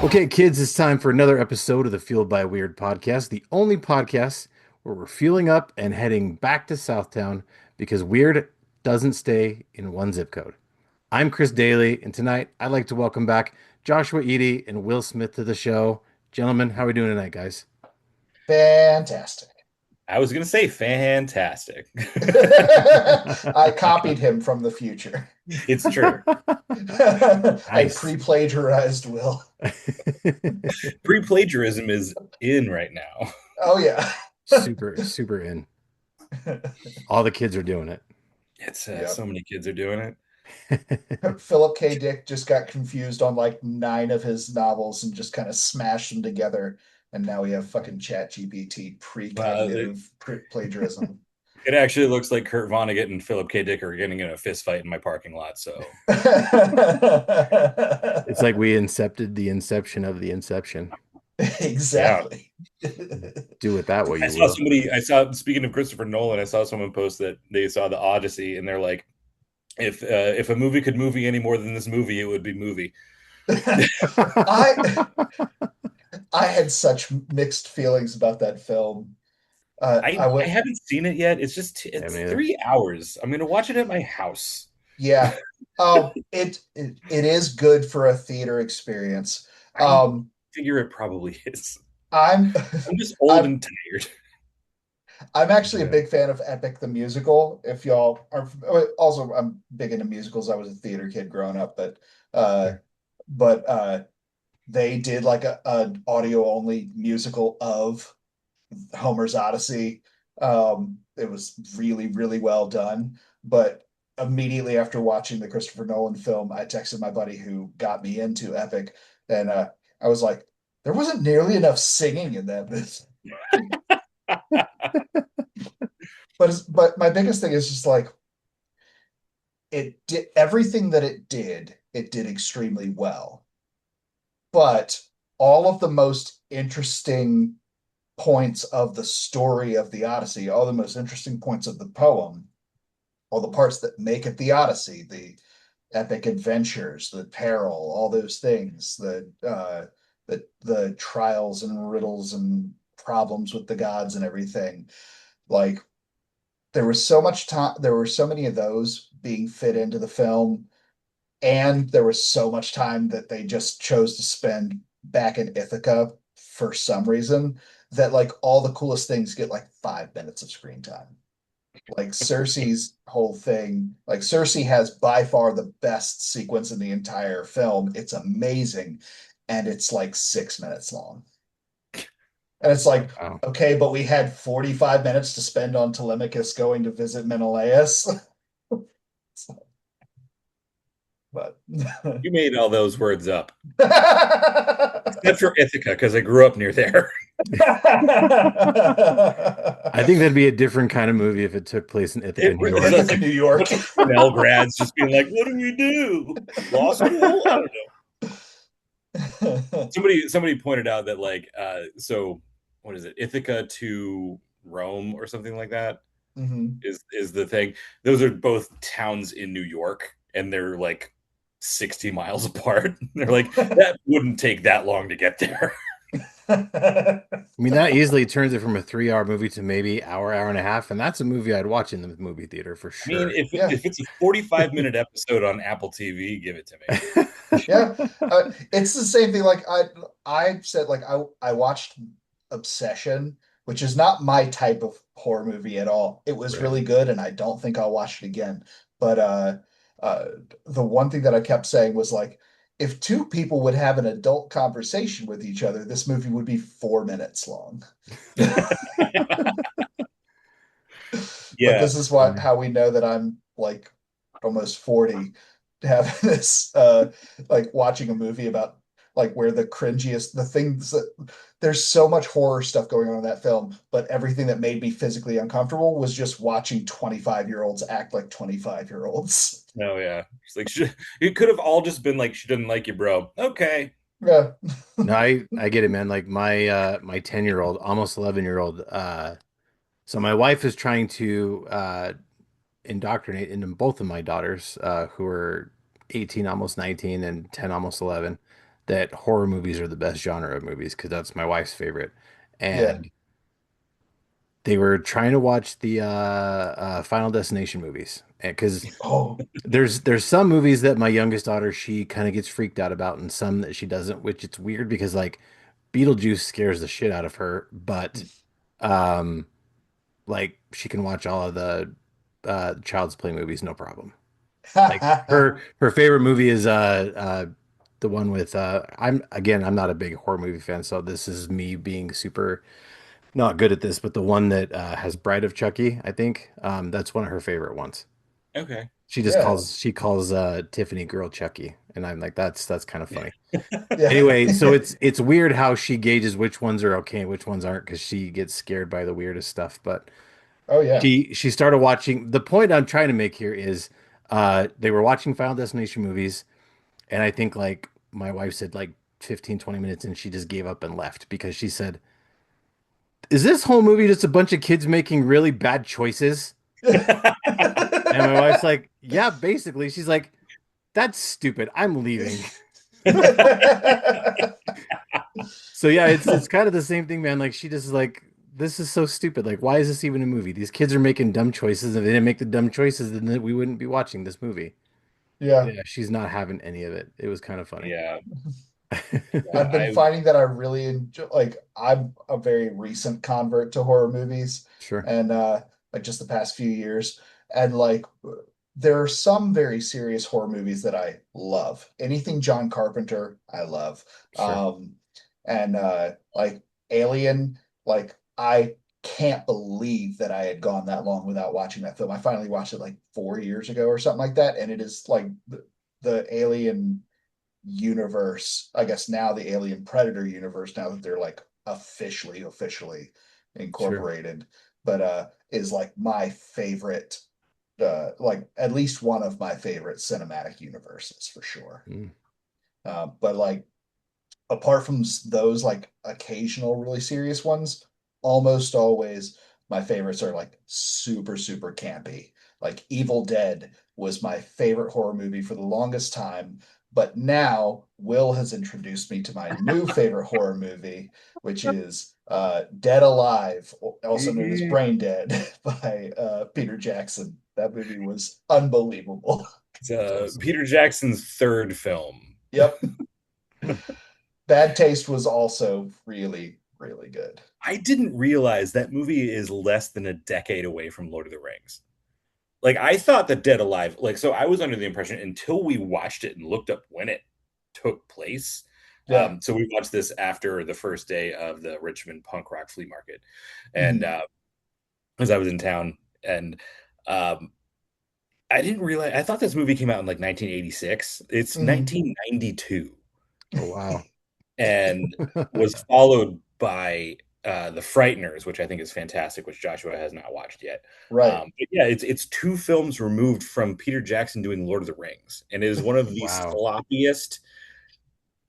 Okay, kids, it's time for another episode of the Fueled by Weird podcast, the only podcast where we're fueling up and heading back to SouthTown because weird doesn't stay in one zip code. I'm Chris Daly, and tonight I'd like to welcome back Joshua Eadie and Wil Smith to the show. Gentlemen, how are we doing tonight, guys? Fantastic. I was going to say fantastic. I copied him from the future. It's true. I Nice. pre-plagiarized Will. Pre-plagiarism is in right now. Oh yeah. Super in. All the kids are doing it. It's Yep. so many kids are doing it. Philip K. Dick just got confused on like 9 of his novels and just kind of smashed them together. And now we have fucking Chat GPT It, pre-cognitive plagiarism. it actually looks like Kurt Vonnegut and Philip K. Dick are getting in a fist fight in my parking lot. So It's like we incepted the inception of the inception. yeah, Exactly. Do with that what I you saw will. somebody. I saw speaking of Christopher Nolan, I saw someone post that they saw the Odyssey and they're like, if a movie could movie any more than this movie, it would be movie. I I had such mixed feelings about that film. I I went, haven't seen it yet. Yeah, It's man. 3 hours. I'm gonna watch it at my house. yeah. It is good for a theater experience. I Um, figure it probably is. I'm I'm just old I'm and tired. I'm actually a Yeah. big fan of Epic the musical. If y'all are also I'm big into musicals. I was a theater kid growing up, uh but they did like a audio only musical of Homer's Odyssey. It was really, really well done. But immediately after watching the Christopher Nolan film, I texted my buddy who got me into Epic, and I was like, there wasn't nearly enough singing in that bit. But my biggest thing is just like it did everything that it did extremely well. But all of the most interesting points of the story of the Odyssey, all the most interesting points of the poem, all the parts that make it the Odyssey, the epic adventures, the peril, all those things, the trials and riddles and problems with the gods and everything. Like there was so much time, there were so many of those being fit into the film, and there was so much time that they just chose to spend back in Ithaca for some reason that like all the coolest things get like 5 minutes of screen time. Like Cersei's whole thing, like Cersei has by far the best sequence in the entire film. It's amazing, and it's like 6 minutes long. And it's like, Wow. okay, but we had 45 minutes to spend on Telemachus going to visit Menelaus. But You made all those words up. Except for Ithaca, because I grew up near there. I think that'd be a different kind of movie if it took place in Ithaca, It New is York. like Ithaca, New a York. bunch of Cornell grads just being like, "What do we do? Law school? I don't know." Somebody pointed out that so what is it? Ithaca to Rome or something like that Mhm. is the thing. Those are both towns in New York, and they're like 60 miles apart. They're like, that wouldn't take that long to get there. I mean, that easily turns it from a 3 hour movie to maybe hour and a half, and that's a movie I'd watch in the movie theater for I mean, sure. Yeah, if it's a 45-minute episode on Apple TV, give it to me. yeah. It's the same thing. Like I said, like I watched Obsession, which is not my type of horror movie at all. It was Right. really good, and I don't think I'll watch it again. But uh, the one thing that I kept saying was like, if two people would have an adult conversation with each other, this movie would be 4 minutes long. But Yeah. this is what how we know that I'm like almost 40 having this like watching a movie about like where the cringiest the things that there's so much horror stuff going on in that film, but everything that made me physically uncomfortable was just watching 25-year-olds act like 25-year-olds. Oh yeah. It's like it could have all just been like she didn't like you, bro. Okay. Yeah. No, I get it, man. Like my 10-year-old, almost 11-year-old. So my wife is trying to indoctrinate into both of my daughters, who are 18, almost 19, and 10, almost 11. that horror movies are the best genre of movies because that's my wife's favorite. Yeah. And they were trying to watch the Final Destination movies because Oh. there's some movies that my youngest daughter she kind of gets freaked out about and some that she doesn't, which it's weird because like Beetlejuice scares the shit out of her, but um like she can watch all of the Child's Play movies no problem. Like her favorite movie is the one with I'm not a big horror movie fan, so this is me being super not good at this, but the one that has Bride of Chucky, I think. That's one of her favorite ones. Okay. Yeah. She calls Tiffany Girl Chucky, and I'm like, that's kind of funny. Yeah. Anyway, so it's weird how she gauges which ones are okay and which ones aren't because she gets scared by the weirdest stuff. But Oh yeah. she started watching. The point I'm trying to make here is they were watching Final Destination movies, and I think like my wife said like 15, 20 minutes, and she just gave up and left because she said, "Is this whole movie just a bunch of kids making really bad choices?" And my wife's like, "Yeah, basically." She's like, "That's stupid. I'm leaving." So yeah, it's kind of the same thing, man. Like she just is like, this is so stupid. Like, why is this even a movie? These kids are making dumb choices. If they didn't make the dumb choices, then we wouldn't be watching this movie. Yeah. Yeah, she's not having any of it. It was kind of funny. Yeah. I've been I finding that I really enjoy, like, I'm a very recent convert to horror movies, Sure, and like just the past few years, and like there are some very serious horror movies that I love. Anything John Carpenter, I love. sure. Um, and like Alien, like I can't believe that I had gone that long without watching that film. I finally watched it like 4 years ago or something like that, and it is like the Alien universe, I guess now the Alien Predator universe, now that they're like officially Sure. incorporated, but is like my favorite, like at least one of my favorite cinematic universes for sure. Mm. But like apart from those like occasional really serious ones, almost always my favorites are like super campy. Like Evil Dead was my favorite horror movie for the longest time, but now Will has introduced me to my new favorite horror movie, which is Dead Alive, also known as Brain Dead, by Peter Jackson. That movie was unbelievable. It's That's awesome. Peter Jackson's third film. Yep. Bad Taste was also really good. I didn't realize that movie is less than a decade away from Lord of the Rings. Like I thought that Dead Alive, like so I was under the impression until we watched it and looked up when it took place. Yeah. So we watched this after the first day of the Richmond punk rock flea market, and Mhm. as I was in town, and um, I didn't realize. I thought this movie came out in like 1986. It's Mhm. 1992, Oh wow. and was followed by The Frighteners, which I think is fantastic, which Joshua has not watched yet. Right. But yeah, it's two films removed from Peter Jackson doing Lord of the Rings, and it is one of the Wow. sloppiest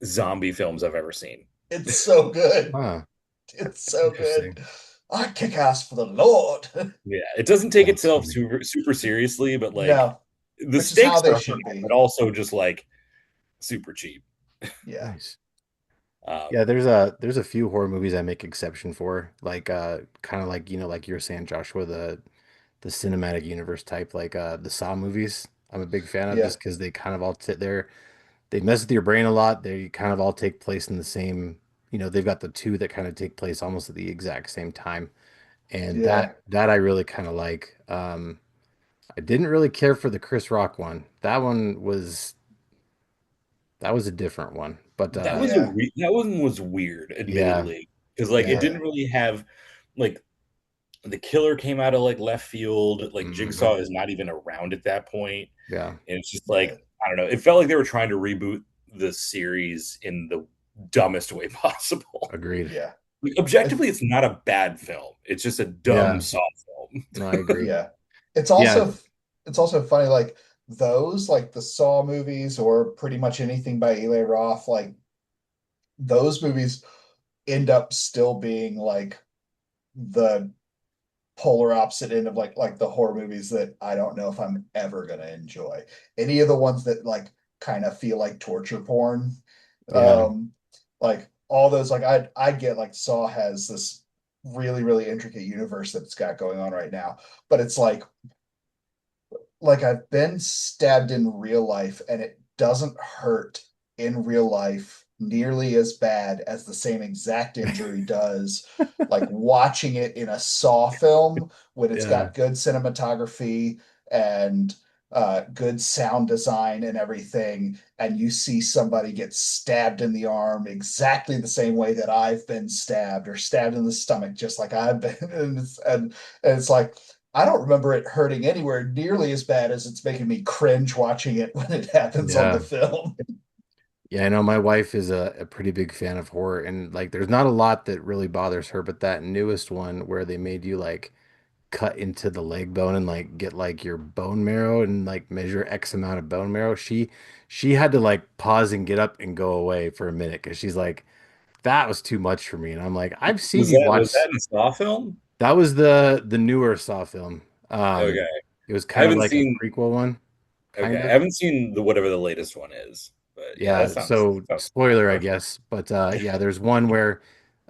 zombie films I've ever seen. It's so good. Huh. It's so Interesting. good. I kick ass for the Lord. Yeah, it doesn't take That's itself funny. super seriously, but like No, the which is how stakes they are high, should but be. also just like super cheap. Yeah. Nice. Yeah, Um, there's a few horror movies I make exception for, like kind of like like you were saying, Joshua, the cinematic universe type, like the Saw movies. I'm a big fan of Yeah. just because they kind of all sit there. They mess with your brain a lot. They kind of all take place in the same, they've got the two that kind of take place almost at the exact same time. And Yeah. that I really kind of like. I didn't really care for the Chris Rock one. That was a different one. But Yeah. that one was weird, yeah, admittedly, because like it yeah. didn't really have like the killer came out of like left field. Like Hmm. Jigsaw is not even around at that point, Yeah, and it's just Yeah. like I don't know. It felt like they were trying to reboot the series in the dumbest way possible. agreed. Yeah. Like, It, objectively, it's not a bad film. It's just a dumb Yeah, Saw film. no, I agree. yeah. It's Yeah. also it's also funny, like those, like the Saw movies or pretty much anything by Eli Roth, like those movies end up still being like the polar opposite end of like the horror movies that I don't know if I'm ever gonna enjoy. Any of the ones that like kind of feel like torture porn, Yeah. Like all those, like I get like Saw has this really intricate universe that it's got going on right now, but it's like I've been stabbed in real life and it doesn't hurt in real life nearly as bad as the same exact injury does. Like watching it in a Saw film when it's Yeah. got good cinematography and good sound design and everything, and you see somebody get stabbed in the arm exactly the same way that I've been stabbed, or stabbed in the stomach just like I've been, and it's like I don't remember it hurting anywhere nearly as bad as it's making me cringe watching it when it happens on the Yeah. film. Yeah, I know my wife is a pretty big fan of horror, and like there's not a lot that really bothers her, but that newest one where they made you like cut into the leg bone and like get like your bone marrow and like measure X amount of bone marrow, she had to like pause and get up and go away for a minute because she's like, that was too much for me. And I'm like, I've seen you Was watch. that in a Saw film? That was the newer Saw film. Okay. It was I kind of haven't like a seen prequel one, kind okay. I of. haven't seen the whatever the latest one is. But yeah, Yeah, so sounds spoiler, I rough. guess. But yeah, there's one where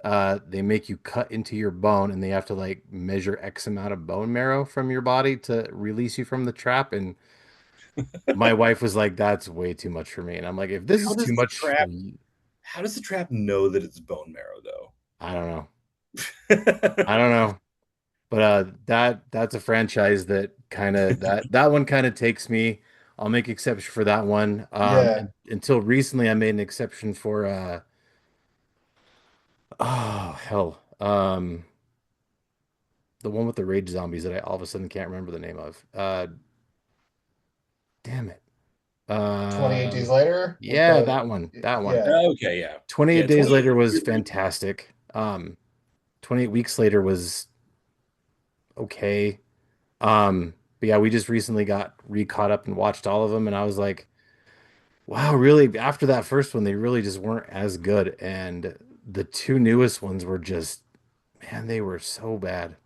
they make you cut into your bone and they have to like measure X amount of bone marrow from your body to release you from the trap. And my wife was like, that's way too much for me. And I'm like, if this How is does too the much for trap you, how does the trap know that it's bone marrow I don't know. though? I don't know. But that's a franchise that kind of that one kind of takes me. I'll make exception for that one. Yeah, Until recently I made an exception for oh hell. The one with the rage zombies that I all of a sudden can't remember the name of. Damn it. 28 Days Later with Yeah, the that one. That one. yeah. Okay, yeah. 28 Yeah, Days Later 28 was years later. fantastic. 28 Weeks Later was okay. But yeah, we just recently got re-caught up and watched all of them, and I was like, wow, really? After that first one, they really just weren't as good. And the two newest ones were just, man, they were so bad.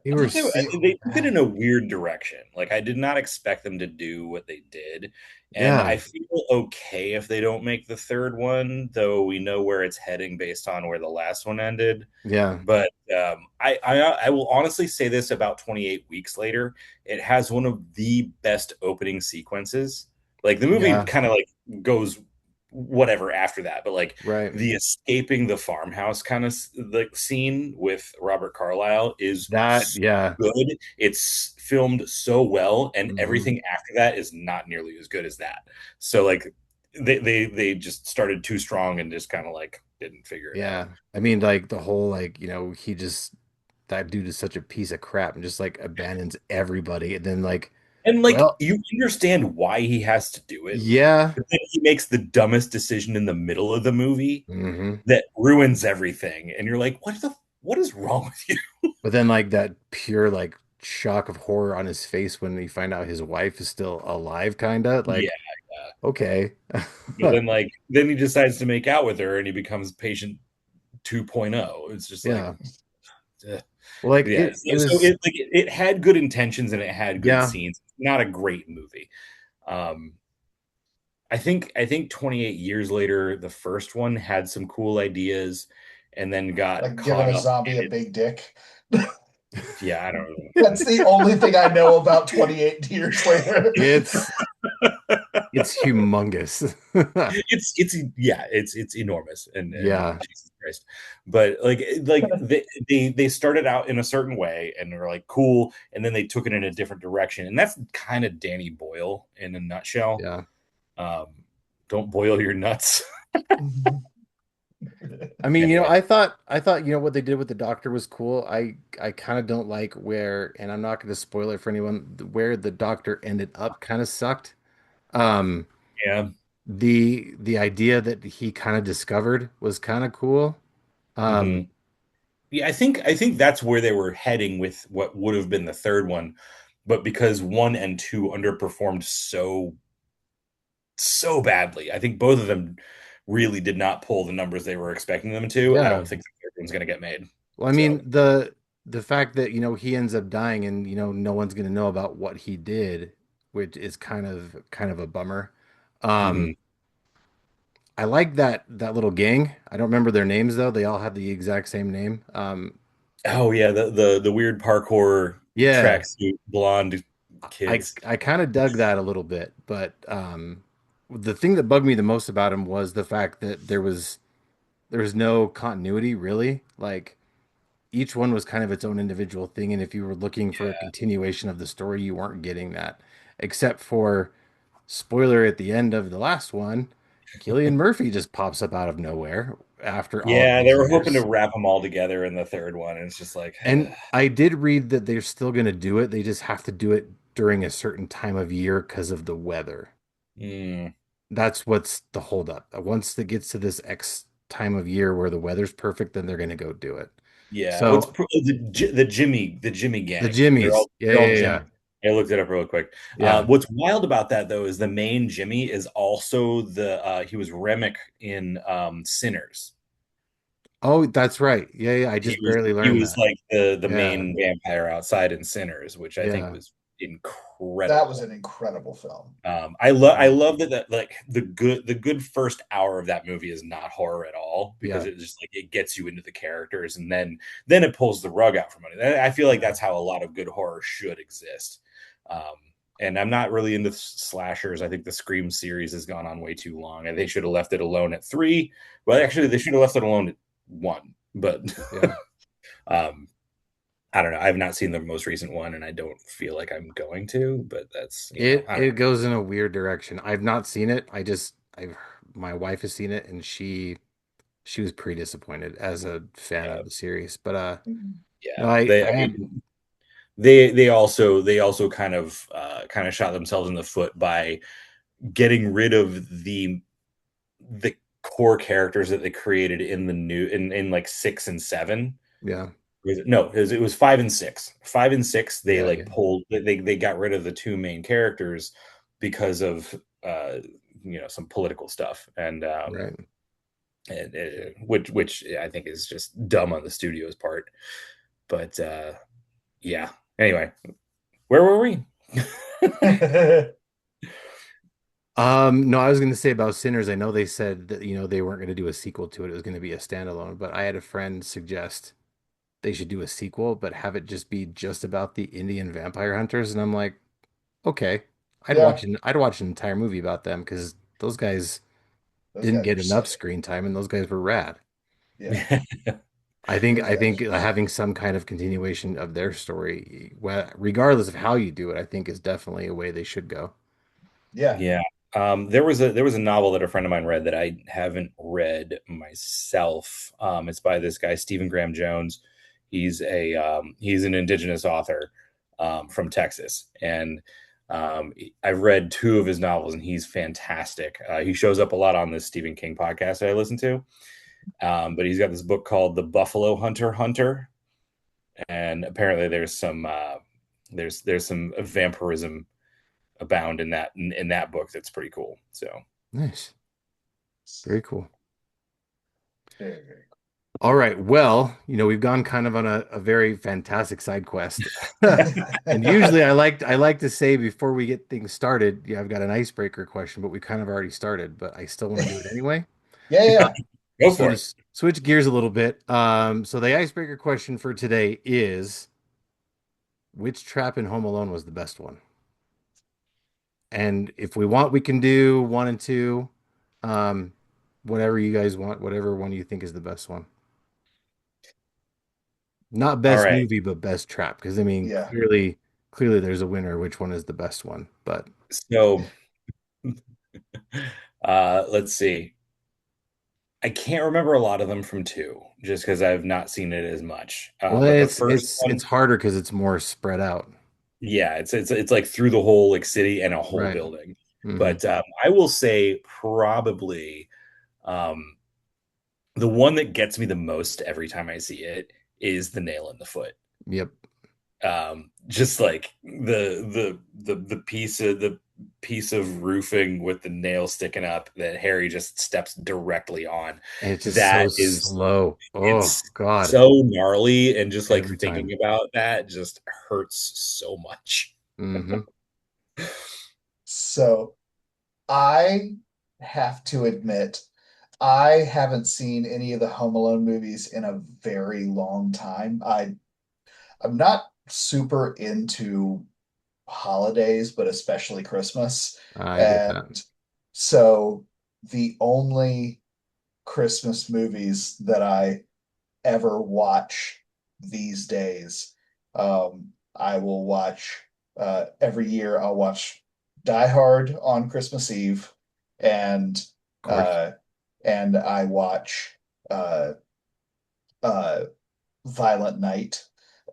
They I were thought so they took it in bad. a weird direction. Like I did not expect them to do what they did, and I Yeah, feel okay if they don't make the third one, though we know where it's heading based on where the last one ended. yeah, But I will honestly say this about 28 Weeks Later. It has one of the best opening sequences. Like the movie yeah, kind of like goes whatever after that, but like right. the escaping the farmhouse kind of like scene with Robert Carlyle is That, so yeah. good. It's filmed so well, and Hmm. everything after that is not nearly as good as that. So like they just started too strong and just kind of like didn't figure it out. Yeah. I mean, like the whole, like, he just, that dude is such a piece of crap and just like abandons everybody. And then, like, And like well, you understand why he has to do it, yeah. but then he makes the dumbest decision in the middle of the movie Hmm. that ruins everything, and you're like, what is wrong with you? But then, like, that pure, like, shock of horror on his face when he find out his wife is still alive, kind of Yeah. like, okay. But then like then he decides to make out with her and he becomes patient 2.0. It's just like Yeah. ugh. Well, like, Yeah. it So was, it had good intentions and it had good yeah. scenes. Not a great movie. Um I think 28 years later, the first one had some cool ideas and then got Like giving caught a up zombie a in it. big dick. Yeah, I don't know. That's the only thing I know about 28 years later. It's, it's humongous. It's yeah, it's enormous and Yeah. Jesus Christ. But like they started out in a certain way and they're like cool, and then they took it in a different direction. And that's kind of Danny Boyle in a nutshell. Yeah. Um, don't boil your nuts. I mean, Anyway, I thought, what they did with the doctor was cool. I kind of don't like where, and I'm not going to spoil it for anyone, where the doctor ended up kind of sucked. Um, yeah. the idea that he kind of discovered was kind of cool. Hmm. Um, Yeah, I think that's where they were heading with what would have been the third one, but because one and two underperformed so badly. I think both of them really did not pull the numbers they were expecting them to. I yeah. don't think the third one's going to get made. Well, I So, mean, the fact that, he ends up dying and, no one's going to know about what he did, which is kind of a bummer. Um, mhm. I like that little gang. I don't remember their names though. They all have the exact same name. Oh yeah, the weird parkour Yeah, tracksuit blonde kids. I kind of dug that a little bit, but the thing that bugged me the most about him was the fact that there was no continuity really. Like each one was kind of its own individual thing, and if you were looking for a continuation of the story, you weren't getting that, except for spoiler at the end of the last one, Killian Murphy just pops up out of nowhere after all of Yeah, they these were hoping to years. wrap them all together in the third one, and it's just like, And I did read that they're still going to do it. They just have to do it during a certain time of year because of the weather. mm, That's what's the holdup. Once it gets to this X time of year where the weather's perfect, then they're going to go do it. yeah. So The Jimmy the gang. Jimmies, yeah, They're all yeah, yeah, Jimmy. I looked it up real quick. yeah. What's wild about that though is the main Jimmy is also the he was Remick in Sinners. Oh, that's right. Yeah, yeah. I just barely He learned was that. like the Yeah, main vampire outside in Sinners, which I think yeah, was That was incredible. an incredible film. I yeah, love that like the good first hour of that movie is not horror at all because yeah, it just like it gets you into the characters and then it pulls the rug out from under. I feel like yeah. that's how a lot of good horror should exist. Um, and I'm not really into slashers. I think the Scream series has gone on way too long, and they should have left it alone at three. Well, Yeah, actually, they should have left it alone at one. But yeah. um, I don't know. I've not seen the most recent one, and I don't feel like I'm going to. But that's I don't It goes in a weird direction. I've not seen it. I've my wife has seen it and she was pretty disappointed as a fan know. of the series. But no, Yeah, they. I I am mean, they also kind of shot themselves in the foot by getting rid of the core characters that they created in the new in like 6 and 7. yeah, No, it was 5 and 6. 5 and 6, they yeah, like yeah. pulled they got rid of the two main characters because of uh some political stuff Right. which I think is just dumb on the studio's part. But yeah. Anyway, where were we? No, I was going to say about Sinners. I know they said that, they weren't going to do a sequel to it. It was going to be a standalone, but I had a friend suggest they should do a sequel, but have it just be just about the Indian vampire hunters. And I'm like, okay, Yeah, I'd watch an entire movie about them because those guys those didn't guys get are enough sick. screen time and those guys were rad. Yeah, those I guys think are having sick. some kind of continuation of their story, regardless of how you do it, I think is definitely a way they should go. Yeah, Yeah. There was a novel that a friend of mine read that I haven't read myself. It's by this guy Stephen Graham Jones. He's an indigenous author from Texas, and I've read two of his novels, and he's fantastic. He shows up a lot on this Stephen King podcast that I listen to. But he's got this book called The Buffalo Hunter, and apparently there's some vampirism abound in that book that's pretty cool. So Nice. Very cool. very, very All right. Well, we've gone kind of on a very fantastic side quest. And cool. usually I like to say before we get things started, yeah, I've got an icebreaker question, but we kind of already started, but I still want to do it anyway. Yeah, yeah. go So for to it. switch gears a little bit, so the icebreaker question for today is which trap in Home Alone was the best one? And if we want, we can do one and two. Um, whatever you guys want, whatever one you think is the best one. Not All best right. movie, but best trap. Because I mean, Yeah. clearly there's a winner. Which one is the best one? But So let's see. I can't remember a lot of them from two, just because I've not seen it as much. well, But the first it's one, harder because it's more spread out. yeah, it's like through the whole like city and a whole Right. building. Hmm. But I will say probably um, the one that gets me the most every time I see it is the nail in the foot. Yep. Just like the piece of roofing with the nail sticking up that Harry just steps directly on. And it's just so That is slow. Oh it's God. so gnarly, and just like Every thinking time. about that just hurts so much. Hmm. So I have to admit, I haven't seen any of the Home Alone movies in a very long time. I'm not super into holidays, but especially Christmas. I get that. And so the only Christmas movies that I ever watch these days, I will watch every year. I'll watch Die Hard on Christmas Eve, and Of course. uh, and I watch uh, uh, Violent Night,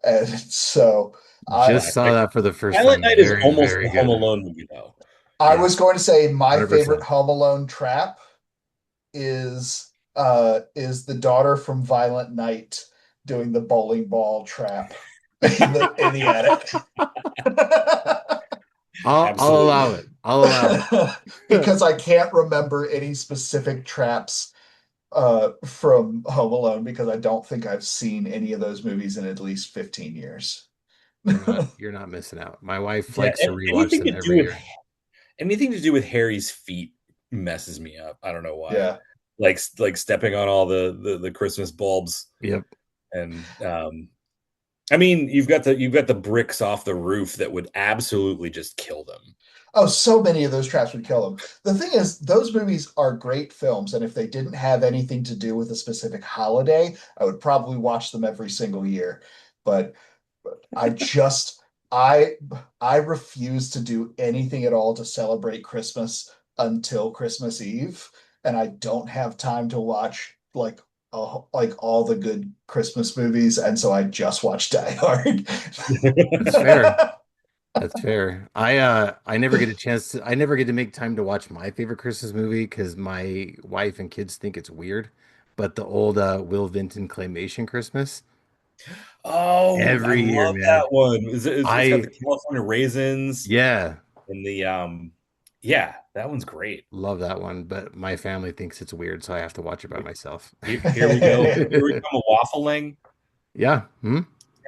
and so I Just saw Classic. that for the first Silent time. Night is Very, almost very a Home good. Alone movie, though. I Yeah, was going to say my favorite 100%. Home Alone trap is the daughter from Violent Night doing the bowling ball trap in the attic. I'll allow Absolutely. it. I'll allow it. Because I can't remember any specific traps from Home Alone because I don't think I've seen any of those movies in at least 15 years. You're not missing out. My wife Yeah, likes to rewatch anything them to do every with year. Harry's feet messes me up. I don't know why. Yeah. Like stepping on all the Christmas bulbs, Yep. and I mean, you've got the bricks off the roof that would absolutely just kill them. Oh, so many of those traps would kill them. The thing is, those movies are great films, and if they didn't have anything to do with a specific holiday, I would probably watch them every single year. But I just I I refuse to do anything at all to celebrate Christmas until Christmas Eve, and I don't have time to watch like all the good Christmas movies, and so I just watch Die Hard. That's fair. That's fair. I never get a chance to I never get to make time to watch my favorite Christmas movie because my wife and kids think it's weird. But the old Will Vinton claymation Christmas Oh, I every year, love man. that one. It's got the I California raisins Yeah, and yeah, that one's great. love that one, but my family thinks it's weird, so I have to watch it by myself. Here we go. Here we come a waffling. Yeah.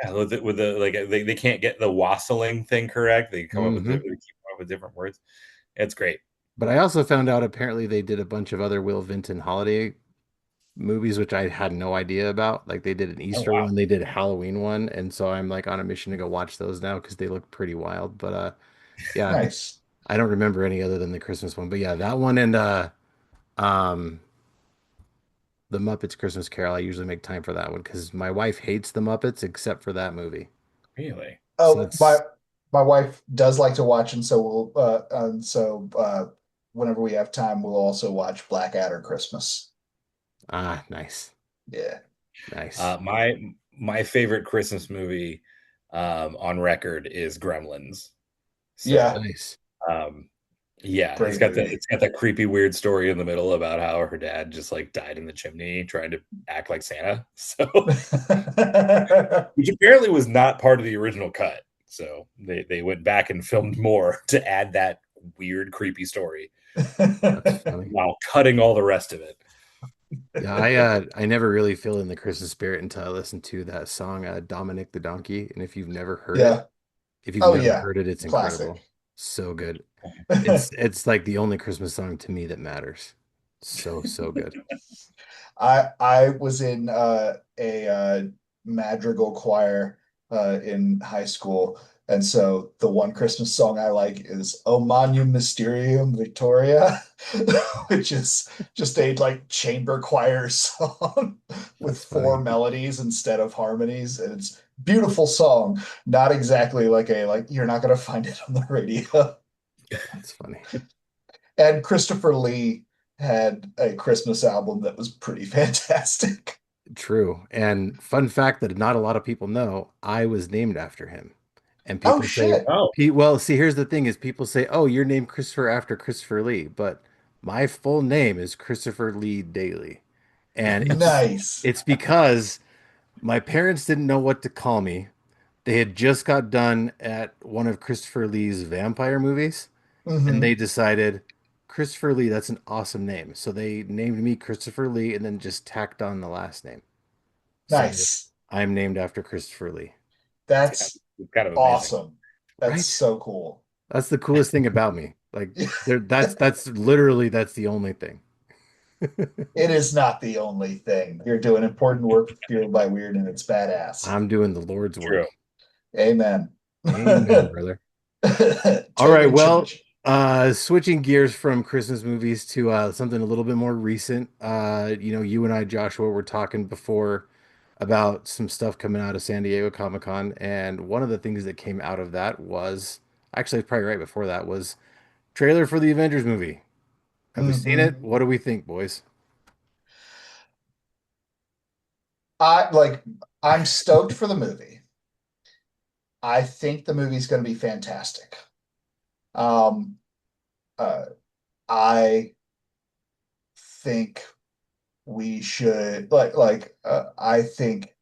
Yeah, with the like they can't get the wassailing thing correct. They come up with they Hmm. keep coming up with different words. It's great. But I also found out apparently they did a bunch of other Will Vinton holiday movies, which I had no idea about. Like they did an Oh Easter wow. one, they did a Halloween one, and so I'm like on a mission to go watch those now because they look pretty wild. But yeah, Nice. I don't remember any other than the Christmas one. But yeah, that one and um the Muppets Christmas Carol, I usually make time for that one because my wife hates the Muppets except for that movie. Really? So Oh, that's my wife does like to watch, whenever we have time, we'll also watch Blackadder Christmas. nice. Yeah. Nice. My favorite Christmas movie on record is Gremlins. So Yeah, Nice. um yeah, it's great got the movie. it's got that creepy weird story in the middle about how her dad just like died in the chimney trying to act like Santa. So which apparently was not part of the original cut. So they went back and filmed more to add that weird, creepy story That's funny. while cutting all the rest of it. Yeah, I never really feel in the Christmas spirit until I listen to that song Dominic the Donkey. And Yeah. if you've Oh never yeah. heard it, it's Classic. incredible. So good. It's like the only Christmas song to me that matters. So, so good. I was in a madrigal choir in high school, and so the one Christmas song I like is "O Magnum Mysterium Victoria," which is just a like chamber choir song with That's four funny. melodies instead of harmonies, and it's a beautiful song. Not exactly like you're not gonna find it on the radio. That's funny. And Christopher Lee had a Christmas album that was pretty fantastic. True. And fun fact that not a lot of people know, I was named after him. And Oh people say, shit. Oh, Well, see, here's the thing is people say, oh, you're named Christopher after Christopher Lee, but my full name is Christopher Lee Daly. And Nice. it's because my parents didn't know what to call me. They had just got done at one of Christopher Lee's vampire movies, and Hmm. they decided Christopher Lee, that's an awesome name. So they named me Christopher Lee and then just tacked on the last name. So Nice. I'm named after Christopher Lee. That's it's kind of amazing. awesome. That's Right? so cool. That's the coolest thing about me. Like that's literally that's the only thing. It is not the only thing. You're doing important work with Fueled by Weird, and it's badass. I'm doing the Lord's True. work. Amen. Amen, brother. All right, Taming well, church. switching gears from Christmas movies to something a little bit more recent. You and I, Joshua, were talking before about some stuff coming out of San Diego Comic-Con, and one of the things that came out of that was actually probably right before that was trailer for the Avengers movie. Have we seen it? Hmm. What do we think, boys? I like. I'm stoked for the movie. I think the movie's going to be fantastic. Um, uh, I think we should I think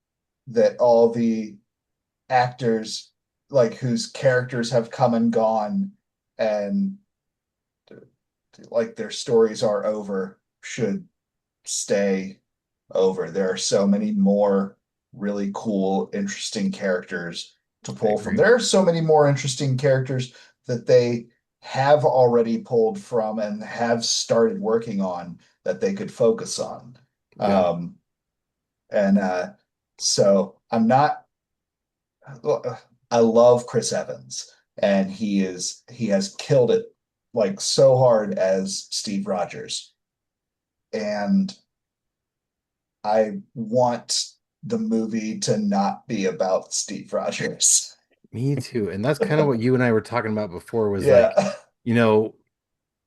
that all the actors whose characters have come and gone and like their stories are over should stay over. There are so many more really cool, interesting characters to I pull from. agree. There are so many more interesting characters that they have already pulled from and have started working on that they could focus on. Yeah, Um, and so I'm not, I love Chris Evans, and he has killed it like so hard as Steve Rogers. And I want the movie to not be about Steve Rogers. me too. And that's kind of what you and I were talking about before was like, Yeah. you know,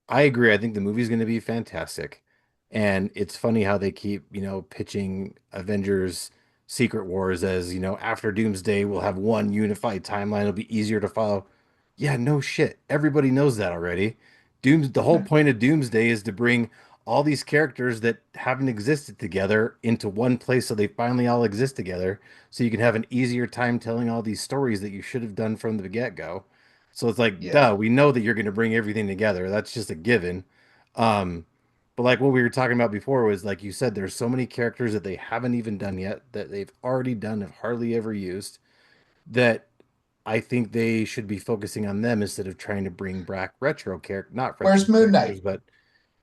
I agree. I think the movie's going to be fantastic. And it's funny how they keep, pitching Avengers Secret Wars as, after Doomsday, we'll have one unified timeline. It'll be easier to follow. Yeah, no shit. Everybody knows that already. The whole point of Doomsday is to bring all these characters that haven't existed together into one place so they finally all exist together. So you can have an easier time telling all these stories that you should have done from the get-go. So it's like, duh, Yeah. we know that you're going to bring everything together. That's just a given. Um, but like what we were talking about before was like you said, there's so many characters that they haven't even done yet that they've already done, have hardly ever used, that I think they should be focusing on them instead of trying to bring back not retro Where's Moon characters, Knight? but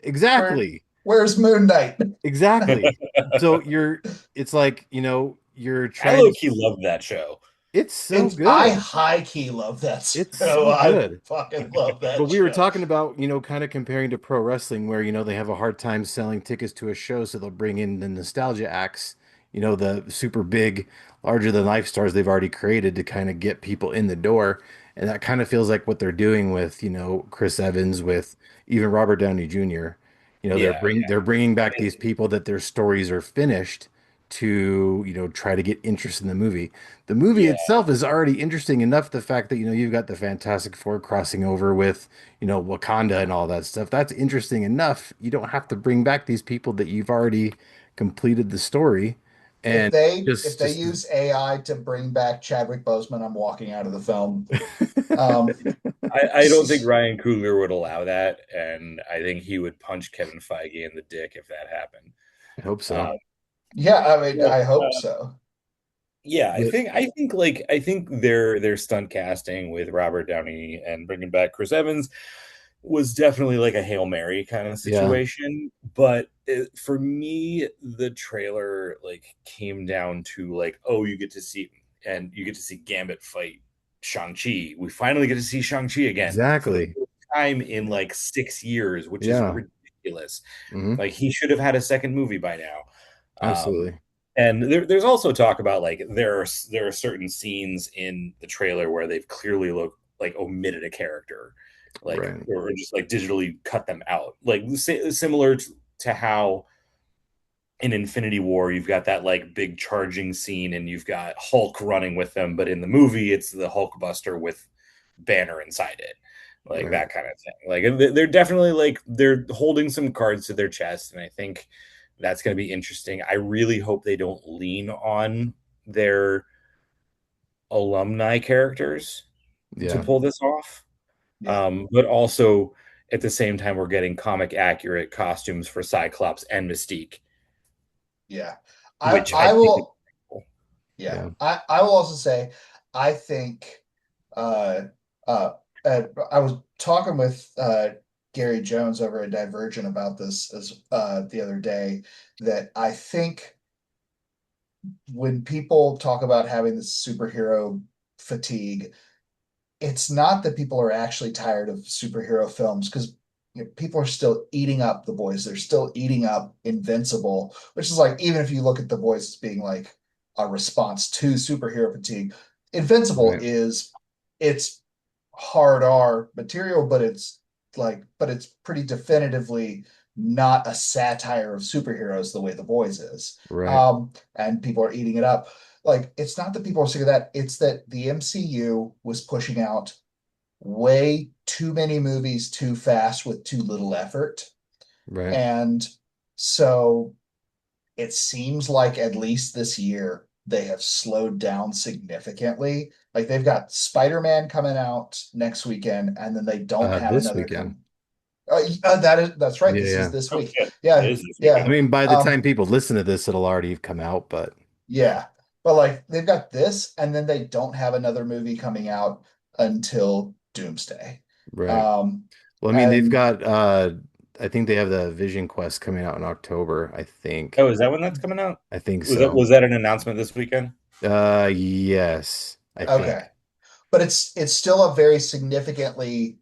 exactly, Where's Moon Knight? exactly. So it's like, you're I trying low to, key love that show. it's so I good. high key love that It's show. so I good. fucking love But that we were show. talking about, kind of comparing to pro wrestling where, they have a hard time selling tickets to a show, so they'll bring in the nostalgia acts, the super big, larger than life stars they've already created to kind of get people in the door. And that kind of feels like what they're doing with, Chris Evans, with even Robert Downey Jr. Yeah, They're bringing I back mean, these people that their stories are finished to, try to get interest in the movie. The movie yeah, itself is already interesting enough. The fact that, you've got the Fantastic Four crossing over with, Wakanda and all that stuff. That's interesting enough. You don't have to bring back these people that you've already completed the story and If they just use AI to bring back Chadwick Boseman, I'm walking out of the film. Um, I don't think Ryan Coogler would allow that, and I think he would punch Kevin Feige in the dick if that happened. I hope so. Um, yeah, I mean, but, I hope so. yeah, But I think their stunt casting with Robert Downey and bringing back Chris Evans was definitely like a Hail Mary kind of yeah, situation. But for me, the trailer like came down to like, oh, you get to see Gambit fight Shang-Chi. We finally get to see Shang-Chi again for the exactly. first time in like 6 years, which is Yeah. ridiculous. Hmm. Like he should have had a second movie by now. Um, Absolutely. and there's also talk about like there are certain scenes in the trailer where they've clearly like omitted a character, like Right. or just like digitally cut them out, like similar to how in Infinity War you've got that like big charging scene and you've got Hulk running with them, but in the movie it's the Hulkbuster with Banner inside it, like Right. that kind of thing. Like they're definitely like they're holding some cards to their chest, and I think that's going to be interesting. I really hope they don't lean on their alumni characters to Yeah. pull this off. Yeah, But also at the same time, we're getting comic accurate costumes for Cyclops and Mystique, yeah. which I I think is will. cool. Yeah, Yeah. I will also say, I think, uh, I was talking with Gary Jones over at Divergent about this as the other day, that I think when people talk about having this superhero fatigue, it's not that people are actually tired of superhero films, because people are still eating up The Boys. They're still eating up Invincible, which is like, even if you look at The Boys as being like a response to superhero fatigue, Invincible Right. is, it's hard R material, but it's pretty definitively not a satire of superheroes the way The Boys is. Right. And people are eating it up. Like, it's not that people are sick of that, it's that the MCU was pushing out way too many movies too fast with too little effort. Right. And so it seems like at least this year they have slowed down significantly. Like, they've got Spider-Man coming out next weekend, and then they don't have This another weekend. come. That's right. Yeah, This is yeah. this Oh week. shit, it Yeah, is this I yeah. weekend. mean, by the time people listen to this, it'll already have come out, but Yeah. But like, they've got this, and then they don't have another movie coming out until Doomsday. right. Um, Well, I mean, they've and got I think they have the Vision Quest coming out in October, I think. Oh, is that when that's coming out? I think Was that so. was that an announcement this weekend? Yes, I okay, think. but it's still a very significantly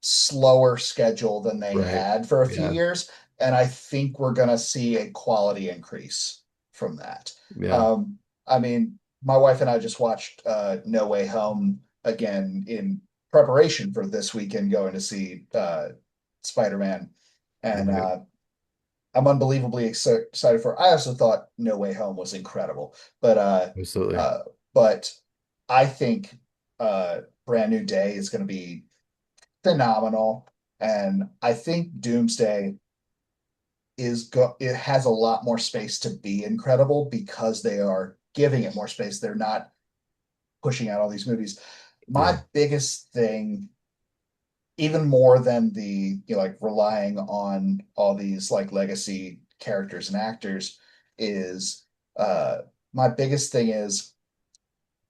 slower schedule than they Right. had for a few Yeah. years, and I think we're going to see a quality increase from that. Yeah. Um, I mean, my wife and I just watched No Way Home again in preparation for this weekend going to see Spider-Man, and Right. I'm unbelievably excited for it. I also thought No Way Home was incredible, but Absolutely. uh, but I think Brand New Day is going to be phenomenal, and I think Doomsday it has a lot more space to be incredible because they are giving it more space. They're not pushing out all these movies. Yeah. My biggest thing, even more than the, like, relying on all these like legacy characters and actors, is uh my biggest thing is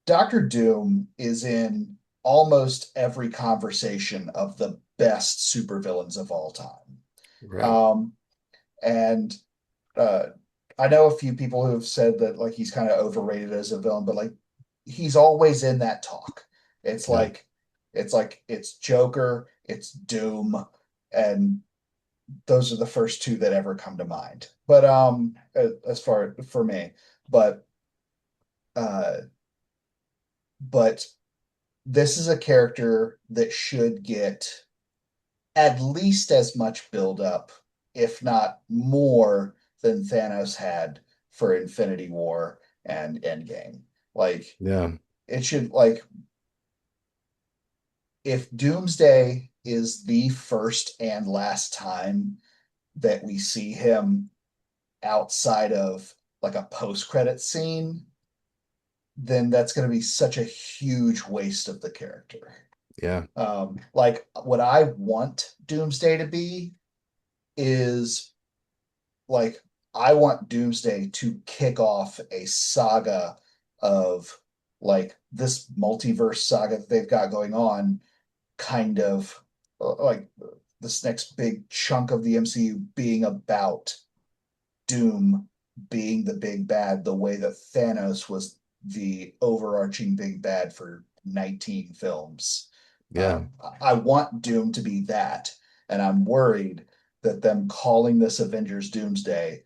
Doctor Doom is in almost every conversation of the best supervillains of all time. Right. Um, and uh, I know a few people who have said that like he's kind of overrated as a villain, but like, he's always in that talk. It's Yeah. like it's Joker, it's Doom, and those are the first two that ever come to mind. But as far for me, but uh, but this is a character that should get at least as much build up, if not more, than Thanos had for Infinity War and Endgame. Like, Yeah. it should, like, if Doomsday is the first and last time that we see him outside of like a post-credit scene, then that's going to be such a huge waste of the character. Yeah. Like, what I want Doomsday to be is, like, I want Doomsday to kick off a saga of, like, this multiverse saga that they've got going on, kind of like this next big chunk of the MCU being about Doom being the big bad, the way that Thanos was the overarching big bad for 19 films. Yeah. I want Doom to be that, and I'm worried that them calling this Avengers Doomsday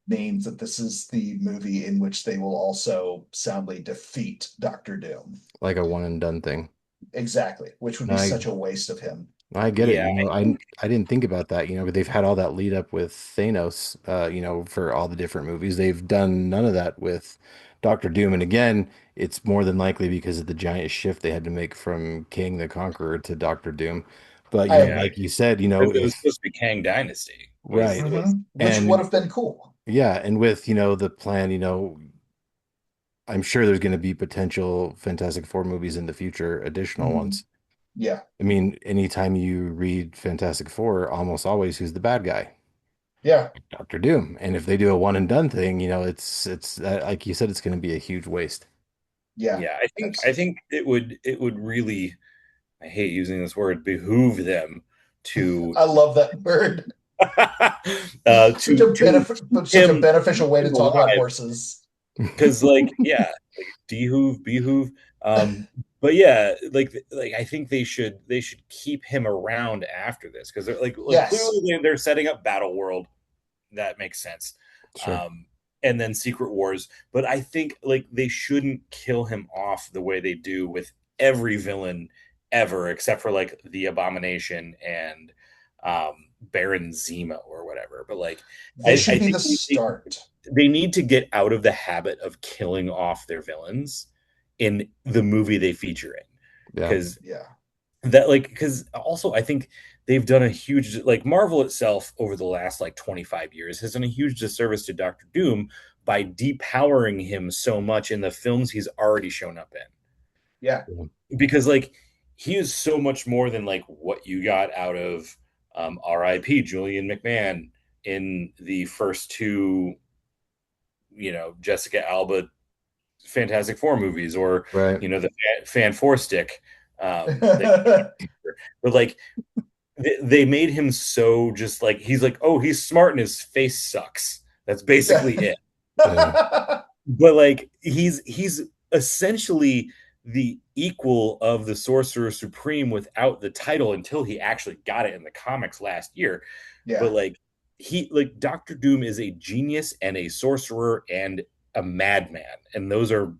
means that this is the movie in which they will also soundly defeat Doctor Doom. Like a one and done thing. Exactly, which would No, be such a waste of him. I get it. Yeah, I didn't think about that. They've had all that lead up with Thanos, for all the different movies. They've done none of that with Doctor Doom. And again, it's more than likely because of the giant shift they had to make from King the Conqueror to Doctor Doom. But, I yeah. agree. like you said, It was if supposed to be Kang Dynasty. Was right. was Which would And have been cool. yeah, and with, the plan, I'm sure there's going to be potential Fantastic Four movies in the future, additional Mhm. ones. Yeah, I mean, anytime you read Fantastic Four, almost always who's the bad guy? yeah, Doctor Doom. And if they do a one and done thing, it's like you said, it's going to be a huge waste. yeah. yeah. I think That's I think it would really, I hate using this word, behoove them to I love that word. to Such a him beneficial way to him talk about alive. horses. Because like yeah, like behoove, behoove. But yeah, like I think they should keep him around after this because they're like clearly Yes. they're setting up Battle World. That makes sense. Sure. Um, and then Secret Wars. But I think like they shouldn't kill him off the way they do with every villain ever, except for like the Abomination and Baron Zemo or whatever. But like This should I be think the start. they need to get out of the habit of killing off their villains in the movie they feature in Yeah. because Yeah. that like because also I think they've done a huge like Marvel itself over the last like 25 years has done a huge disservice to Doctor Doom by depowering him so much in the films he's already shown up Yeah. Yeah. in because like he is so much more than like what you got out of RIP Julian McMahon in the first two Jessica Alba Fantastic Four movies or Right. the Fan Four Stick that but like they made him so just like he's like, oh, he's smart and his face sucks. That's basically it. Yeah. But like he's essentially the equal of the Sorcerer Supreme without the title until he actually got it in the comics last year. But Yeah. like he like Doctor Doom is a genius and a sorcerer and a madman, and those are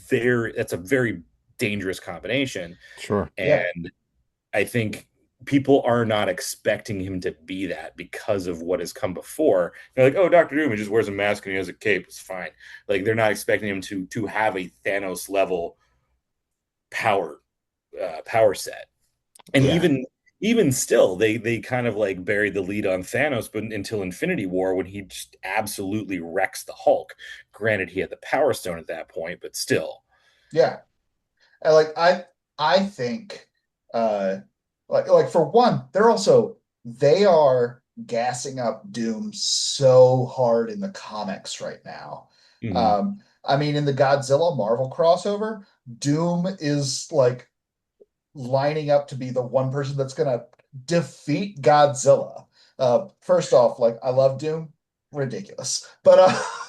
that's a very dangerous combination. Sure. Yeah. And I think people are not expecting him to be that because of what has come before. They're like, oh, Doctor Doom, he just wears a mask and he has a cape. It's fine. Like they're not expecting him to have a Thanos level power power set. And Yeah. even still, they kind of like buried the lead on Thanos, but until Infinity War when he just absolutely wrecks the Hulk. Granted, he had the Power Stone at that point, but still. Yeah. And like I think uh like for one, they are gassing up Doom so hard in the comics right now. Mhm. I mean in the Godzilla Marvel crossover, Doom is like lining up to be the one person that's gonna defeat Godzilla. First off, like I love Doom, ridiculous, but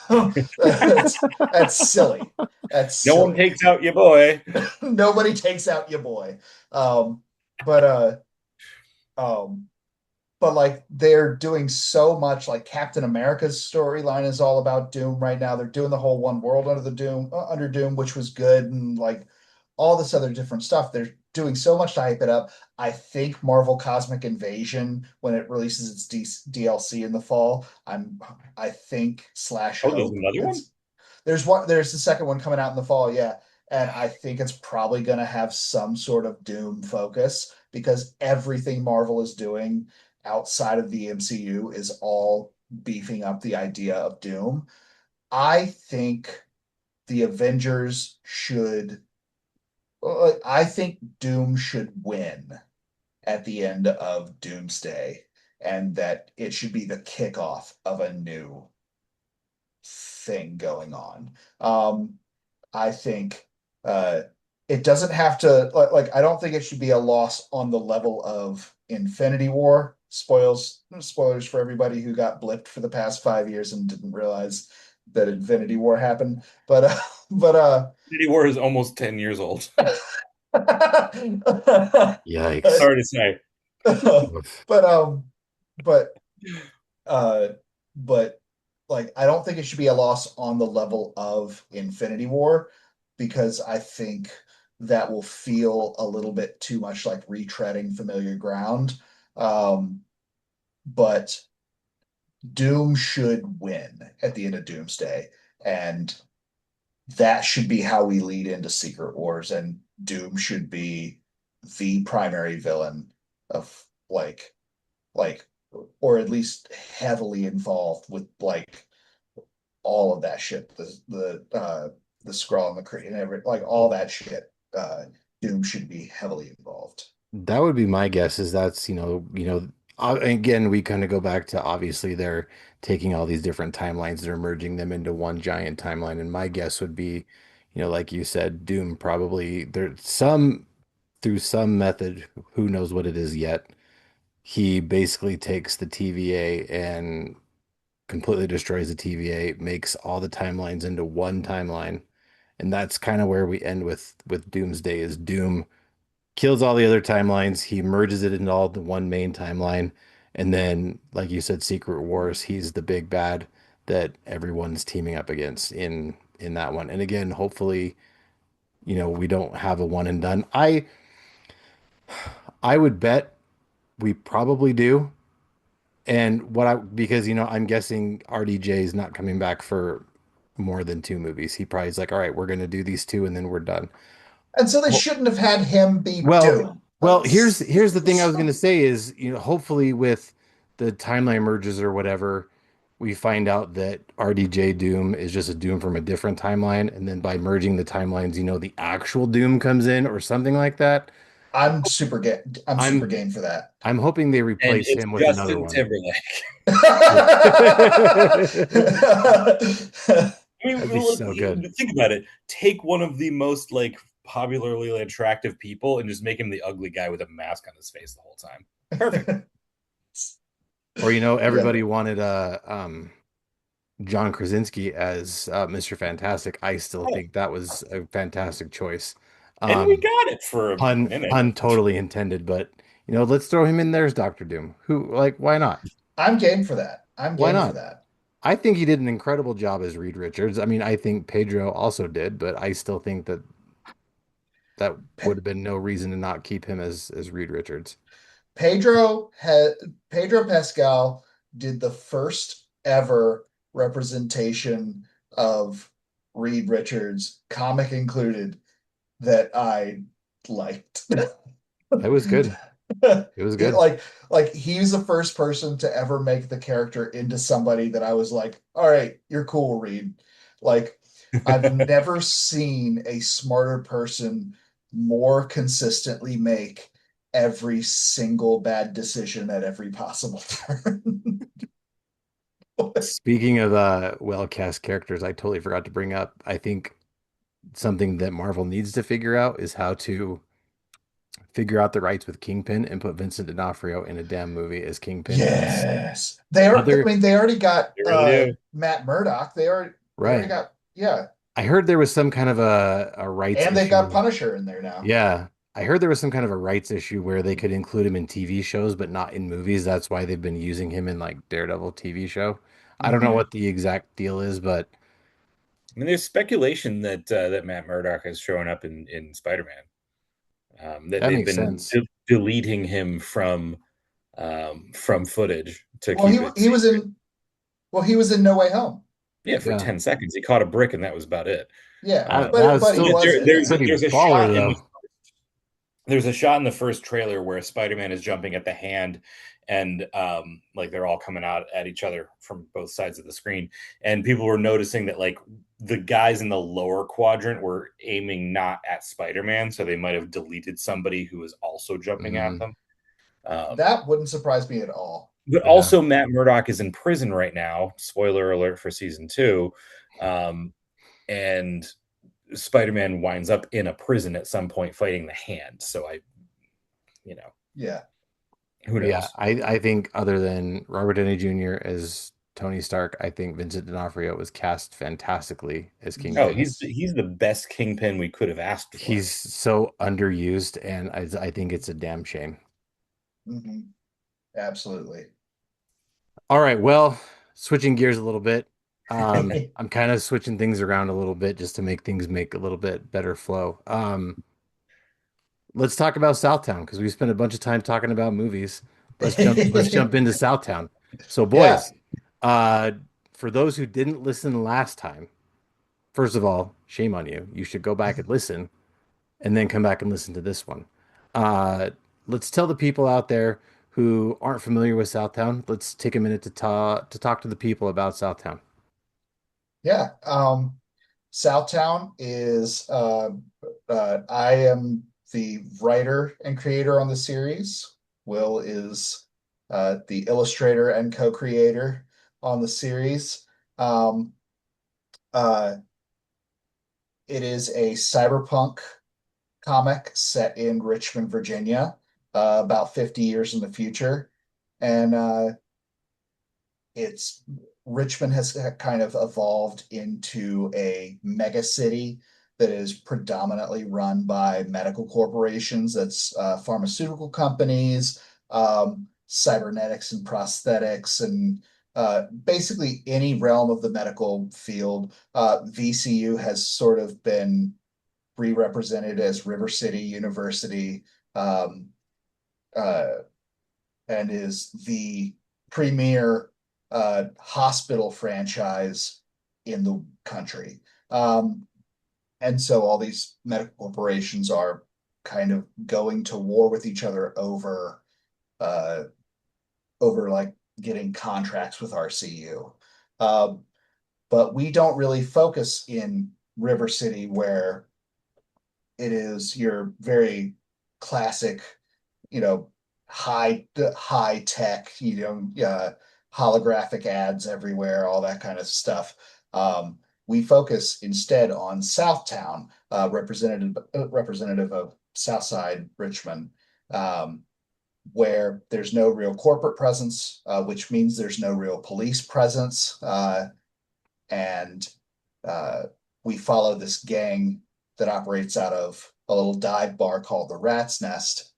that's silly. That's No one silly. takes out your boy. Nobody takes out your boy. Um, but um, but like they're doing so much. Like Captain America's storyline is all about Doom right now. They're doing the whole one world under Doom, which was good, and like all this other different stuff. They're doing so much to hype it up. I think Marvel Cosmic Invasion, when it releases its DLC in the fall, I think slash Oh, there's hope another one? there's the second one coming out in the fall, yeah. And I think it's probably going to have some sort of Doom focus because everything Marvel is doing outside of the MCU is all beefing up the idea of Doom. I think the Avengers should I think Doom should win at the end of Doomsday and that it should be the kickoff of a new thing going on. I think uh, it doesn't have to like I don't think it should be a loss on the level of Infinity War. Spoilers for everybody who got blipped for the past 5 years and didn't realize that Infinity War happened. But but Infinity War is almost 10 years old. Yikes. Sorry to say. but but uh but like I don't think it should be a loss on the level of Infinity War because I think that will feel a little bit too much like retreading familiar ground. Um, but Doom should win at the end of Doomsday, and that should be how we lead into Secret Wars, and Doom should be the primary villain of like or at least heavily involved with like all of that shit. The scroll and the crate and every like all that shit. Doom should be heavily involved. That would be my guess is that's, again, we kind of go back to obviously they're taking all these different timelines, they're merging them into one giant timeline. And my guess would be, like you said, Doom probably through some method, who knows what it is yet, he basically takes the TVA and completely destroys the TVA, makes all the timelines into one timeline. And that's kind of where we end with Doomsday is Doom kills all the other timelines, he merges it into all the one main timeline, and then like you said, Secret Wars, he's the big bad that everyone's teaming up against in that one. And again, hopefully, we don't have a one and done. I would bet we probably do. And because I'm guessing RDJ is not coming back for more than two movies. He probably is like, all right, we're going to do these two and then we're done. And so they Well, shouldn't have had him be well, Doom. well, here's the thing I was going to say is, hopefully with the timeline merges or whatever, we find out that RDJ Doom is just a Doom from a different timeline, and then by merging the timelines, the actual Doom comes in or something like that. I'm super I'm game for that. I'm hoping they And replace it's him with another Justin one. Timberlake. Yeah. I I mean, That'd be so good. think about it. Take one of the most like popularly attractive people and just make him the ugly guy with a mask on his face the whole time. Perfect. Or Yeah. everybody wanted John Krasinski as Mr. Fantastic. I still Oh, think that was a fantastic choice. and we Um, got it for a minute. pun totally intended, but let's throw him in there as Doctor Doom. Who like why not? I'm game for that. I'm Why game for not? that. I think he did an incredible job as Reed Richards. I mean, I think Pedro also did, but I still think that would have been no reason to not keep him as Reed Richards. Pedro had Pedro Pascal did the first ever representation of Reed Richards, comic included, that I liked. It was good. It was It, good. like he's the first person to ever make the character into somebody that I was like, all right, you're cool, Reed. Like I've never seen a smarter person more consistently make every single bad decision at every possible turn. Speaking of well-cast characters, I totally forgot to bring up. I think something that Marvel needs to figure out is how to figure out the rights with Kingpin and put Vincent D'Onofrio in a damn movie as Kingpin because Yes. They are, I other mean, they already got You really do. Matt Murdock. They already right. got, yeah. I heard there was some kind of a rights And they've got issue. Punisher in there now. Yeah. I heard there was some kind of a rights issue where they could include him in TV shows, but not in movies. That's why they've been using him in like Daredevil TV show. I don't know Hmm. what the exact deal is, but I mean, there's speculation that Matt Murdock has shown up in Spider-Man. That that they've makes been sense. deleting him from footage to Well, keep it he was secret. in he was in No Way Home. Yeah, for Yeah. 10 seconds, he caught a brick, and that was about it. Yeah, That but was he still was in there. pretty There's a baller shot in though. there's a shot in the first trailer where Spider-Man is jumping at the hand, and like they're all coming out at each other from both sides of the screen, and people were noticing that like the guys in the lower quadrant were aiming not at Spider-Man, so they might have deleted somebody who was also jumping at Hmm. them. um, That wouldn't surprise me at all. but Yeah. also Matt Murdock is in prison right now, spoiler alert for season 2. And Spider-Man winds up in a prison at some point fighting the hand. So you know, Yeah. who But yeah, knows? I think other than Robert Downey Jr. as Tony Stark, I think Vincent D'Onofrio was cast fantastically as Oh, Kingpin. he's the best Kingpin we could have asked for. He's so underused, and I think it's a damn shame. Hmm. Absolutely. All right, well, switching gears a little bit. I'm kind of switching things around a little bit just to make things make a little bit better flow. Let's talk about Southtown because we spent a bunch of time talking about movies. Let's jump into Southtown. So, Yeah. boys, uh, for those who didn't listen last time, first of all, shame on you. You should go back and listen, and then come back and listen to this one. Uh, let's tell the people out there who aren't familiar with Southtown. Let's take a minute to talk to the people about Southtown. Yeah. Southtown is I am the writer and creator on the series. Will is the illustrator and co-creator on the series. Um, uh, it is a cyberpunk comic set in Richmond, Virginia. about 50 years in the future. And it's Richmond has kind of evolved into a mega city that is predominantly run by medical corporations. That's pharmaceutical companies, cybernetics and prosthetics, and basically any realm of the medical field. VCU has sort of been re-represented as River City University, um, uh, and is the premier hospital franchise in the country. Um, and so all these medical corporations are kind of going to war with each other uh, over like getting contracts with RCU. Um, but we don't really focus in River City where it is your very classic, you know, high tech, holographic ads everywhere, all that kind of stuff. We focus instead on SouthTown, representative of Southside Richmond, um, where there's no real corporate presence, which means there's no real police presence, and uh, we follow this gang that operates out of a little dive bar called the Rat's Nest.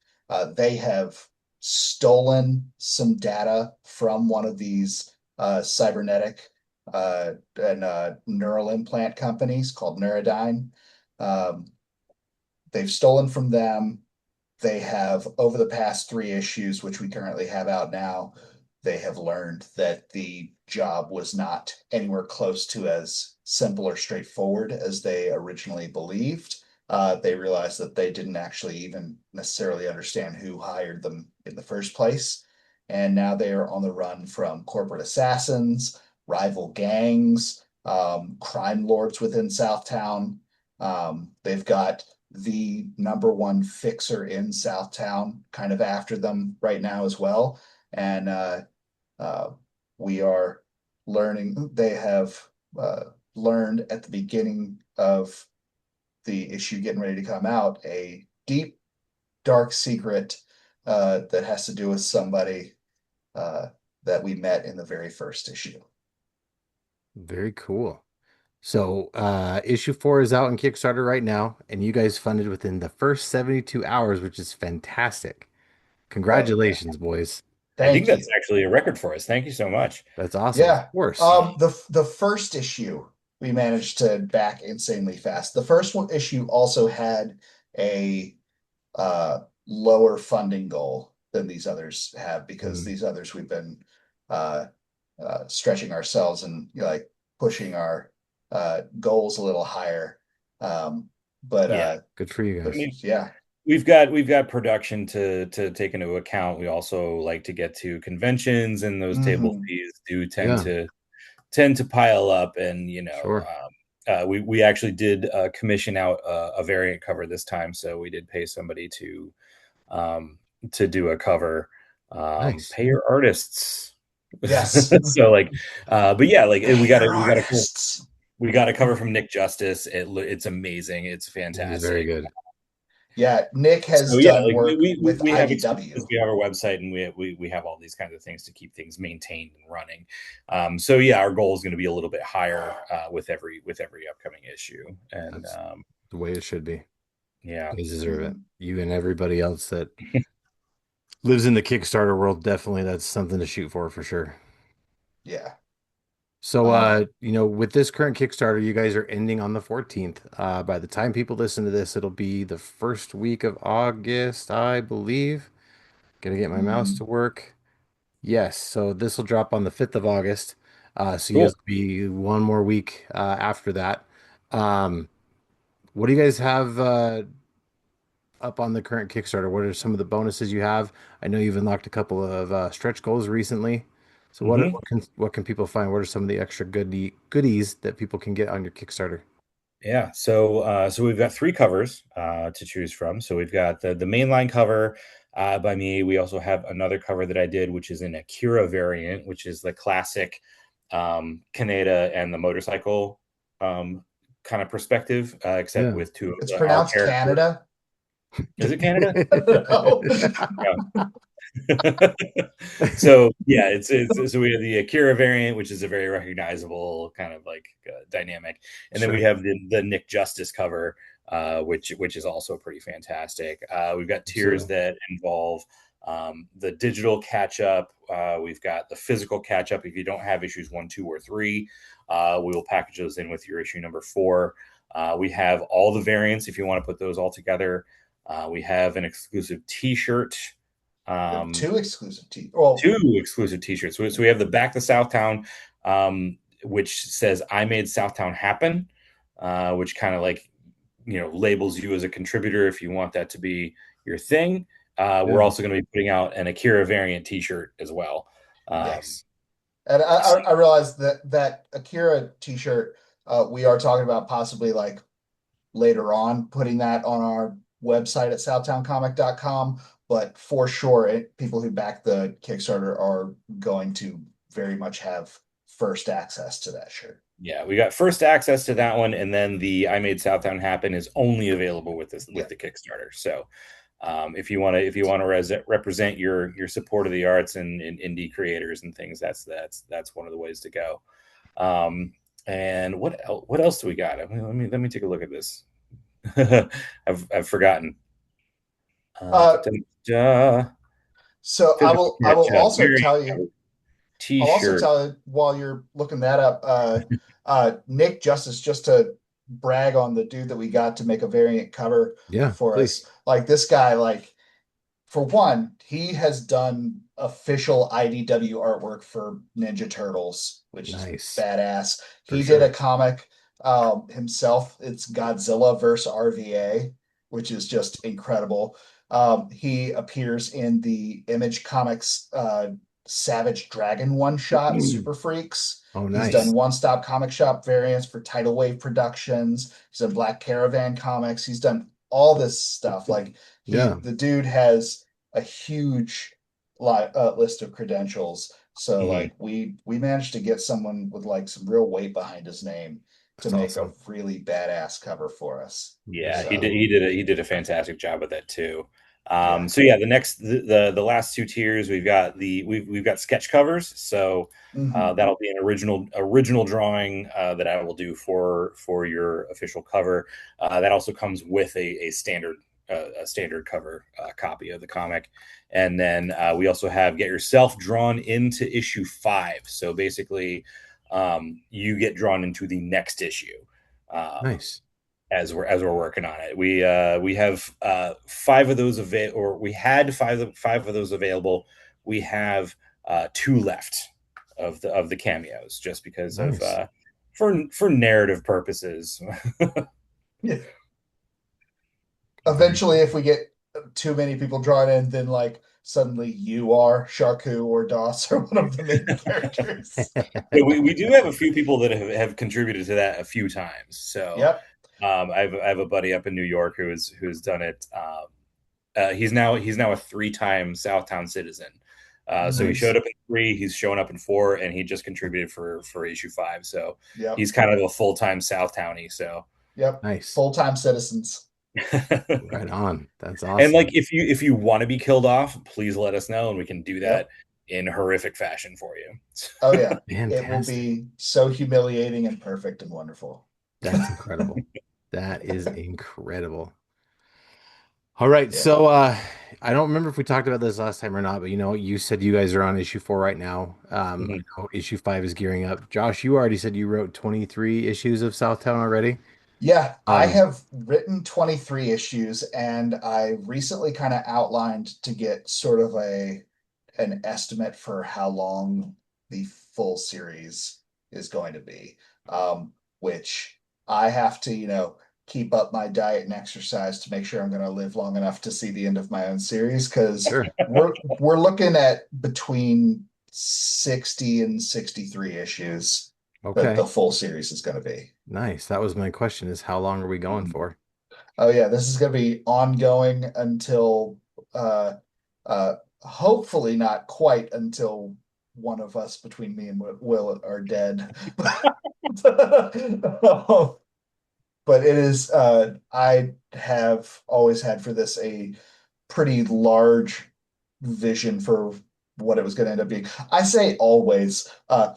They have stolen some data from one of these cybernetic and neural implant companies called Neurodyne. Um, they've stolen from them. They have, over the past 3 issues, which we currently have out now, they have learned that the job was not anywhere close to as simple or straightforward as they originally believed. They realized that they didn't actually even necessarily understand who hired them in the first place. And now they are on the run from corporate assassins, rival gangs, crime lords within Southtown. They've got the number one fixer in Southtown kind of after them right now as well. And uh, we are learning, they have learned at the beginning of the issue getting ready to come out a deep, dark secret that has to do with somebody uh, that we met in the very first issue. Very cool. So, issue 4 is out in Kickstarter right now, and you guys funded within the first 72 hours, which is fantastic. Oh, yeah. Congratulations, boys. I think Thank that's you. actually a record for us. Thank you so much. That's awesome. Of Yeah. course. The first issue we managed to back insanely fast. The first one issue also had a lower funding goal than these others have because Mm, these others we've been uh, stretching ourselves and like pushing our goals a little higher. Um, but Yeah. good for you I guys. mean, yeah. we've got production to take into account. We also like to get to conventions, and those table Hmm. fees do Yeah, tend to pile up. And sure. we actually did commission out a variant cover this time, so we did pay somebody um, to do a cover. Nice. Pay your artists. Yes. So like, but yeah, like Pay we got your it. artists. We got a cover from Nick Justice. It's amazing. It's It is very fantastic. good. Yeah, Nick So has yeah, done like work with we have expenses, IDW. we have our website, and we have all these kinds of things to keep things maintained and running. So yeah, our goal is going to be a little bit higher with every upcoming issue, and That's the way it should be. yeah. You guys deserve it. Mhm. You and everybody else that lives in the Kickstarter world, definitely that's something to shoot for sure. Yeah. So, Um, with this current Kickstarter, you guys are ending on the 14th. By the time people listen to this, it'll be the first week of August, I believe. Gonna get my mouse to mhm. work. Yes, so this will drop on the 5th of August. So you guys Cool. will be one more week after that. Um, what do you guys have up on the current Kickstarter? What are some of the bonuses you have? I know you've unlocked a couple of stretch goals recently. So Hmm. what can people find? What are some of the extra goodies that people can get on your Kickstarter? Yeah. So we've got three covers to choose from. So we've got the mainline cover by me. We also have another cover that I did, which is an Akira variant, which is the classic Kaneda and the motorcycle kind of perspective, except Yeah. with two It's of our pronounced characters. Canada. Is it Canada? No. So yeah, it's so we have the Akira variant, which is a very recognizable kind of like dynamic, and then we Sure. have the Nick Justice cover, which is also pretty fantastic. We've got tiers Absolutely. that involve the digital catch up. We've got the physical catch up. If you don't have issues 1, 2, or 3, we will package those in with your issue number 4. We have all the variants if you want to put those all together. We have an exclusive T-shirt. We have Um, two exclusive well, 2 exclusive T-shirts. So we have the Back to Southtown, which says "I made Southtown happen," which kind of like labels you as a contributor if you want that to be your thing. We're Yeah. also going to be putting out an Akira variant T-shirt as well. yes. And So I realized that Akira t-shirt, we are talking about possibly like later on putting that on our website at southtowncomic.com. But for sure, people who back the Kickstarter are going to very much have first access to that shirt. yeah, we got first access to that one, and then the "I made Southtown happen" is only available with Yeah. the Kickstarter. So if you want to represent your support of the arts and indie creators and things, that's one of the ways to go. And what else do we got? I mean, let me take a look at this. I've forgotten. Uh, so Physical I will catch up, also variant tell you cover, T-shirt. while you're looking that up, Nick Justice, just to brag on the dude that we got to make a variant cover Yeah, for please. us. Like this guy, like for one, he has done official IDW artwork for Ninja Turtles, which is Nice. badass. For He did a sure. comic himself. It's Godzilla versus RVA, which is just incredible. He appears in the Image Comics Savage Dragon one shot, Super Freaks. Oh, He's done nice. one stop comic shop variants for Tidal Wave Productions. He's done Black Caravan Comics. He's done all this stuff. Like Yeah. the dude has a huge list of credentials. So Mhm. like we managed to get someone with like some real weight behind his name to That's make a awesome. really badass cover for us. Yeah, he did. So He did a fantastic job with that too. yeah. So yeah, the last 2 tiers we've got sketch covers. So Hmm. that'll be an original drawing that I will do for your official cover. That also comes with a standard cover copy of the comic, and then we also have get yourself drawn into issue 5. So basically, you get drawn into the next issue. Um, Nice. as we're working on it. We have 5 of those or we had five of those available. We have 2 left of the cameos, just because of Nice. for narrative purposes. Yeah. Very Eventually, cool. if we get too many people drawn in, then like suddenly you are Sharku or Doss or one of the main characters. But we do have a few people that have contributed to that a few times. So Yep. I have a buddy up in New York who's done it. He's now a 3-time Southtown citizen. So he showed Nice. up in 3, he's showing up in 4, and he just contributed for issue 5. So Yep. he's kind of a full-time Southtownie. So Yep. Nice. Full-time citizens. Right on. That's and like awesome. if you want to be killed off, please let us know and we can do that Yep. in horrific fashion for you. Oh yeah. It will Fantastic. be so humiliating and perfect and wonderful. That's incredible. That is incredible. All right. Yeah. So I don't remember if we talked about this last time or not, but you said you guys are on issue 4 right now. I Mhm. know issue 5 is gearing up. Josh, you already said you wrote 23 issues of Southtown already. Yeah, I Um, have written 23 issues and I recently kind of outlined to get sort of an estimate for how long the full series is going to be. Which I have to, keep up my diet and exercise to make sure I'm going to live long enough to see the end of my own series because sure. we're looking at between 60 and 63 issues that the Okay. full series is going to be. Nice. That was my question is how long are we going for? Oh yeah, this is going to be ongoing until uh hopefully not quite until one of us between me and Will are dead. But but it is I have always had for this a pretty large vision for what it was going to end up being. I say always.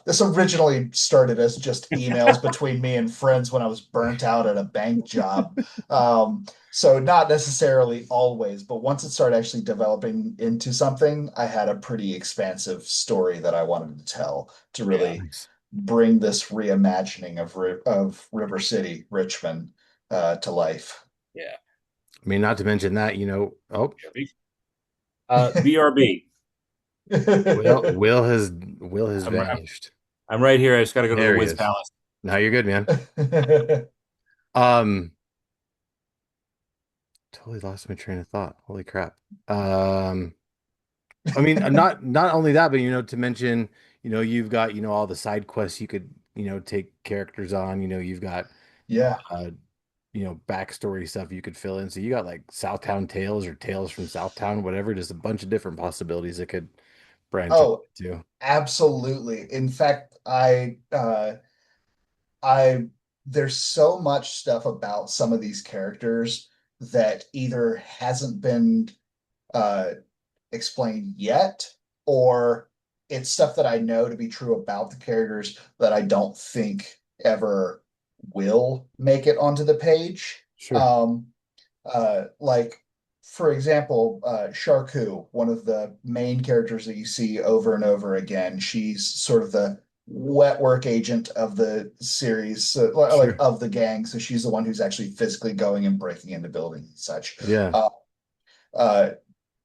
This originally started as just emails between me and friends when I was burnt out at a bank job. So not necessarily always, but once it started actually developing into something, I had a pretty expansive story that I wanted to tell to Yeah. really bring this reimagining of River City, Richmond, to life. Yeah. I mean, not to mention that, oh, BRB. BRB. Will has I'm vanished. I'm right here. I just got to go to the There he Wiz is. Palace. Now you're good, man. Um, totally lost my train of thought. Holy crap. Um, I mean, not only that, but to mention, you've got, all the side quests you could, take characters on. You've got Yeah. uh, backstory stuff you could fill in. So you got like Southtown Tales or Tales from Southtown, whatever, just a bunch of different possibilities it could branch off Oh, to. absolutely. In fact, I there's so much stuff about some of these characters that either hasn't been uh explained yet, or it's stuff that I know to be true about the characters that I don't think ever will make it onto the page. Sure. Like for example, Charku, one of the main characters that you see over and over again. She's sort of the wet work agent of the series, so, like Sure. of the gang. So she's the one who's actually physically going and breaking into buildings and such. Yeah. Uh, uh,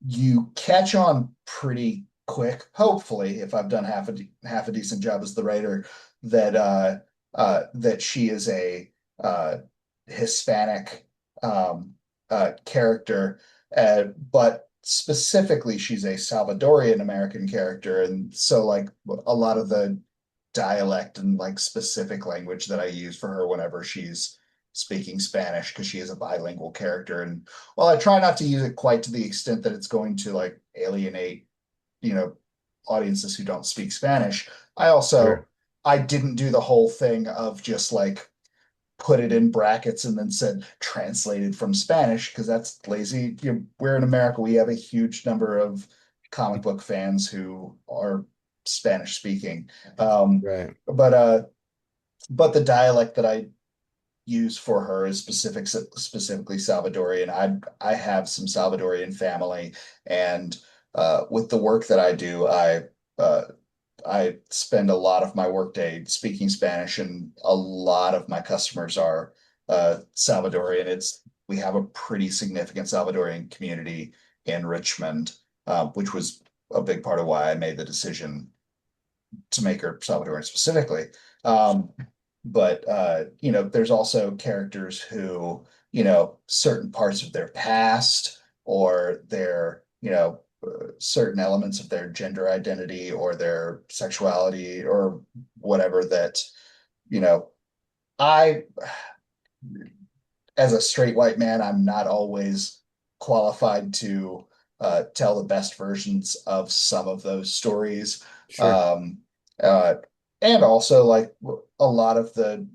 you catch on pretty quick, hopefully, if I've done half a decent job as the writer, that that she is a uh, Hispanic character, but specifically she's a Salvadorian American character, and so like a lot of the dialect and like specific language that I use for her whenever she's speaking Spanish, because she is a bilingual character. And while I try not to use it quite to the extent that it's going to like alienate, you know, audiences who don't speak Spanish, I also Sure. I didn't do the whole thing of just like put it in brackets and then said translated from Spanish, because that's lazy. We're in America. We have a huge number of comic book fans who are Spanish speaking. Um, Right. but uh, but the dialect that I use for her is specifically Salvadorian. I have some Salvadorian family, and with the work that I do, uh, I spend a lot of my workday speaking Spanish, and a lot of my customers are Salvadorian. It's We have a pretty significant Salvadorian community in Richmond, which was a big part of why I made the decision to make her Salvadorian specifically. Um, but there's also characters who, certain parts of their past or their, certain elements of their gender identity or their sexuality or whatever that, you know, I, as a straight white man, I'm not always qualified to tell the best versions of some of those stories. Sure. Um, uh, and also, like a lot of the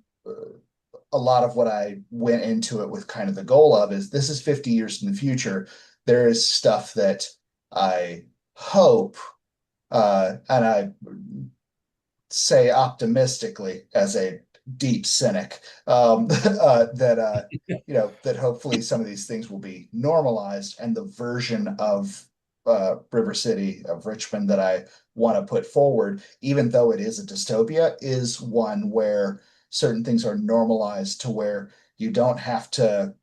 a lot of what I went into it with kind of the goal of is this is 50 years in the future. There is stuff that I hope, and I say optimistically as a deep cynic, that hopefully some of these things will be normalized, and the version of River City, of Richmond, that I want to put forward, even though it is a dystopia, is one where certain things are normalized to where you don't have to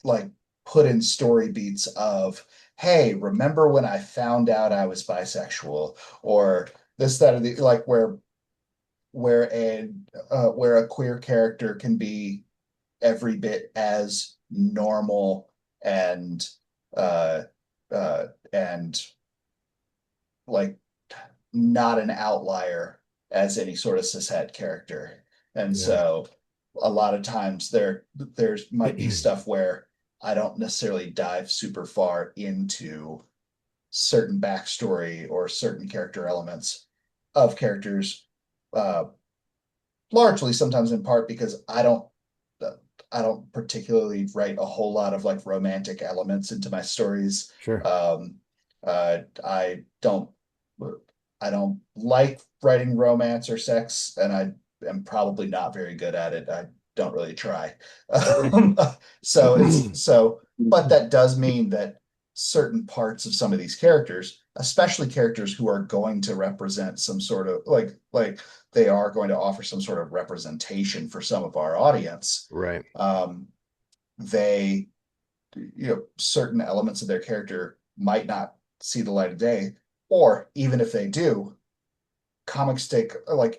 like put in story beats of, hey, remember when I found out I was bisexual, or this, that, or the, like where a queer character can be every bit as normal and uh and like not an outlier as any sort of cishet character. And Yeah. so a lot of times there's might be stuff where I don't necessarily dive super far into certain backstory or certain character elements of characters, uh, largely sometimes in part because I don't I don't particularly write a whole lot of like romantic elements into my stories. Sure. Um, I don't like writing romance or sex, and I am probably not very good at it. I don't really try. Um, but that does mean that certain parts of some of these characters, especially characters who are going to represent some sort of like they are going to offer some sort of representation for some of our audience. Right. Um, they, certain elements of their character might not see the light of day, or even if they do,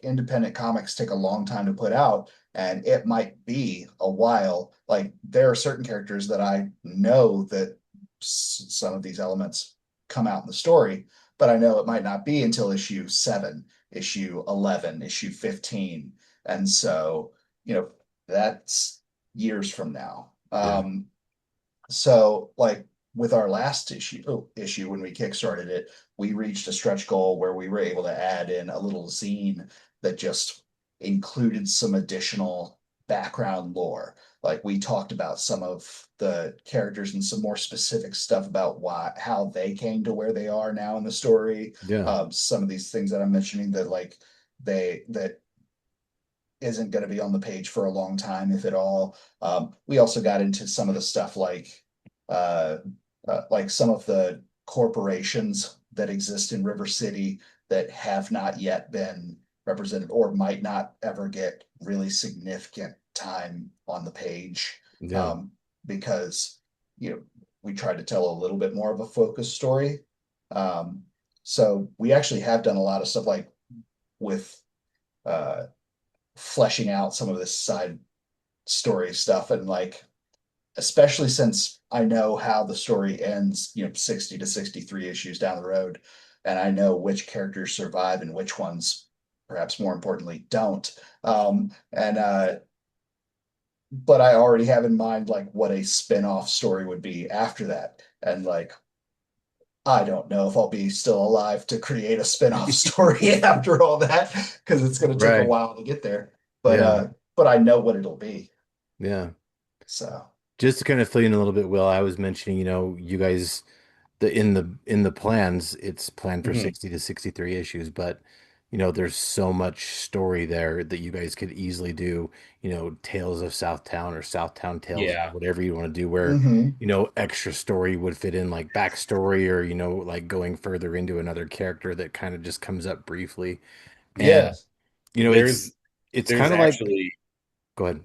independent comics take a long time to put out, and it might be a while. Like there are certain characters that I know that some of these elements come out in the story, but I know it might not be until issue 7, issue 11, issue 15. And so, that's years from now. Yeah. So like with our last issue when we kickstarted it, we reached a stretch goal where we were able to add in a little zine that just included some additional background lore. Like we talked about some of the characters and some more specific stuff about how they came to where they are now in the story. Yeah. Some of these things that I'm mentioning that like that isn't going to be on the page for a long time, if at all. We also got into some of the stuff uh, like some of the corporations that exist in River City that have not yet been represented or might not ever get really significant time on the page, Yeah. um, because we tried to tell a little bit more of a focused story. Um, so we actually have done a lot of stuff like with uh, fleshing out some of this side story stuff, and like especially since I know how the story ends, 60 to 63 issues down the road, and I know which characters survive and which ones, perhaps more importantly, don't. And But I already have in mind like what a spin-off story would be after that. And like I don't know if I'll be still alive to create a spin-off story after all that, because it's going to take a Right. while to get there. But Yeah. uh, but I know what it'll be. Yeah. So Just to kind of fill you in a little bit, Will, I was mentioning, you guys the plans, it's planned for Mhm. 60 to 63 issues, but there's so much story there that you guys could easily do, Tales of Southtown or Southtown Tales, Yeah. whatever you want to do, where, hmm extra story would fit in like backstory or, like going further into another character that kind of just comes up briefly. And, yes. it's There's there's kind of like, actually go ahead.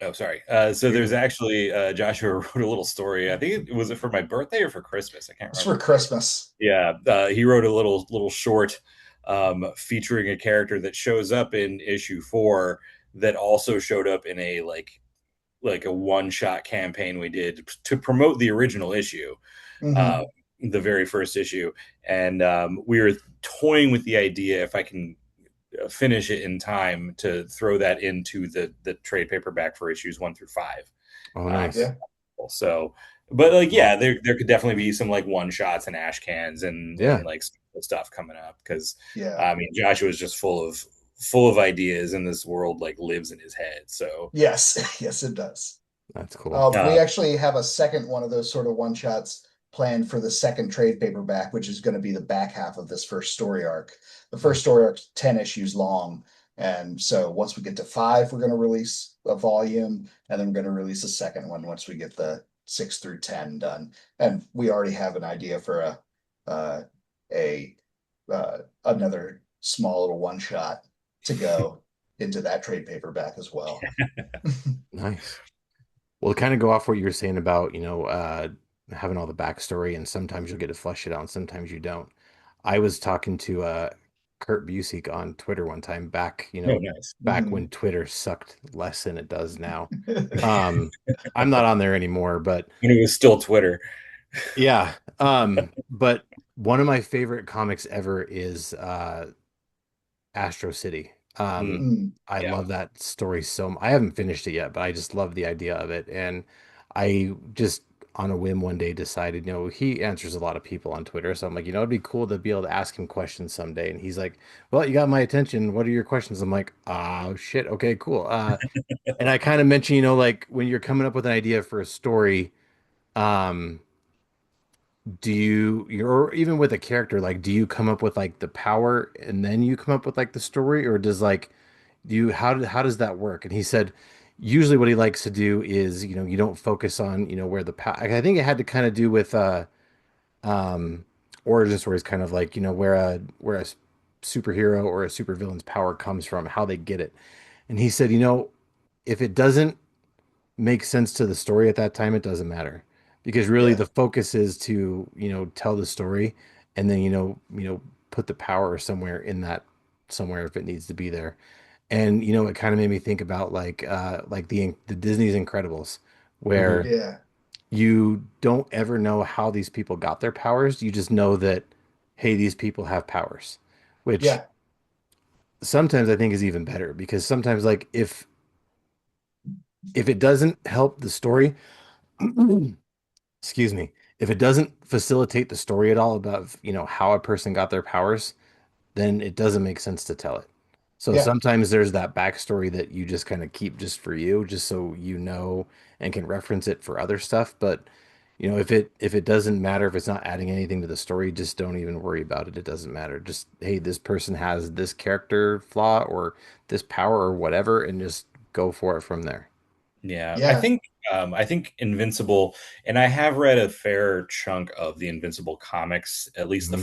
oh sorry. So You're there's good. actually Joshua wrote a little story. I think it was it for my birthday or for Christmas. I can't It's for remember. Christmas. Yeah, he wrote a little short featuring a character that shows up in issue 4 that also showed up in a like a one shot campaign we did to promote the original issue, uh, hmm the very first issue, and we were toying with the idea if I can finish it in time to throw that into the trade paperback for issues 1 through 5. Oh, Um, nice. Yeah. so, but like, Well, yeah, there could definitely be some like one shots and ash cans and yeah. like stuff coming up because Yeah. I mean Joshua is just full of ideas and this world like lives in his head. So, Yes. Yes, it does. That's cool. We uh, actually have a second one of those sort of one shots planned for the second trade paperback, which is going to be the back half of this first story arc. The first Nice. story arc's 10 issues long. And so once we get to 5, we're going to release a volume, and then we're going to release a second one once we get the 6 through 10 done. And we already have an idea for uh, a another small little one shot to go into that trade paperback as well. Nice. Well, to kind of go off what you were saying about, having all the backstory, and sometimes you'll get to flesh it out and sometimes you don't. I was talking to Kurt Busiek on Twitter one time back, no, nice. back Mhm. when Twitter sucked less than it does now. Um, I'm not on there anymore, but When it was still Twitter. yeah. But one of my favorite comics ever is Astro City. Mm, Mm. I yeah. love that story I haven't finished it yet, but I just love the idea of it. And I just on a whim one day decided, he answers a lot of people on Twitter. So I'm like, it'd be cool to be able to ask him questions someday. And he's like, well, you got my attention. What are your questions? I'm like, oh shit. Okay, cool. And I kind of mentioned, like when you're coming up with an idea for a story, um, or even with a character, like, do you come up with like the power and then you come up with like the story, or does like, how does that work? And he said, usually what he likes to do is, you don't focus on, where the power, I think it had to kind of do with, um, origin stories, kind of like, where a superhero or a supervillain's power comes from, how they get it. And he said, if it doesn't make sense to the story at that time, it doesn't matter because really Yeah. the focus is to, tell the story and then, put the power somewhere in that somewhere if it needs to be there. And, it kind of made me think about like the Disney's Incredibles, Mhm. where Yeah. you don't ever know how these people got their powers. You just know that, hey, these people have powers, which Yeah. sometimes I think is even better because sometimes like if it doesn't help the story, excuse me, if it doesn't facilitate the story at all about, how a person got their powers, then it doesn't make sense to tell it. So Yeah. sometimes there's that backstory that you just kind of keep just for you, just so and can reference it for other stuff. But if it doesn't matter, if it's not adding anything to the story, just don't even worry about it. It doesn't matter. Just, hey, this person has this character flaw or this power or whatever, and just go for it from there. Yeah, Yeah. I think Invincible, and I have read a fair chunk of the Invincible comics, Mhm. at least the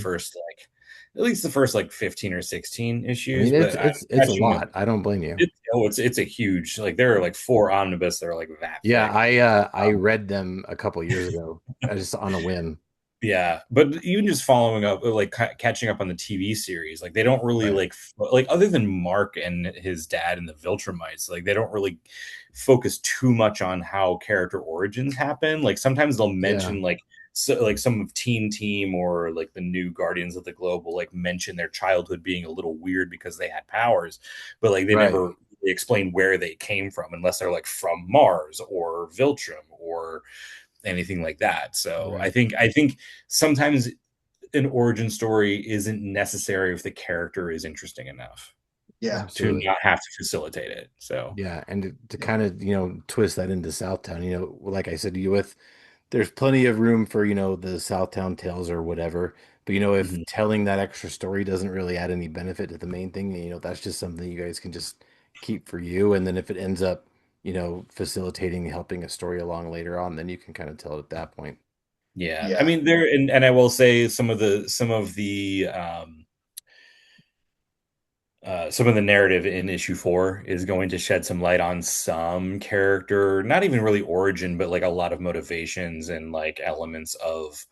first like 15 or 16 I issues, mean, but I'm it's a catching up. lot. I don't blame you. It's a huge, like there are like four omnibus that are like that Yeah, thick. I Um, read them a couple years ago, just on a whim. Yeah, but even just following up, like catching up on the TV series, like they don't really Right. like other than Mark and his dad and the Viltrumites, like they don't really focus too much on how character origins happen. Like sometimes they'll Yeah. mention like some of Team or like the new Guardians of the Globe will like mention their childhood being a little weird because they had powers, but like they Right. never really explain where they came from unless they're like from Mars or Viltrum or anything like that. So Right. I think sometimes an origin story isn't necessary if the character is interesting enough Yeah. to Absolutely. not have to facilitate it. So Yeah, and to Yeah. kind of, twist that into Southtown, like I said, there's plenty of room for, the Southtown tales or whatever. But if mhm. telling that extra story doesn't really add any benefit to the main thing, that's just something you guys can just keep for you. And then if it ends up, facilitating, helping a story along later on, then you can kind of tell it at that point. Yeah, I Yeah. mean there, and I will say some of the narrative in issue 4 is going to shed some light on some character, not even really origin, but like a lot of motivations and like elements of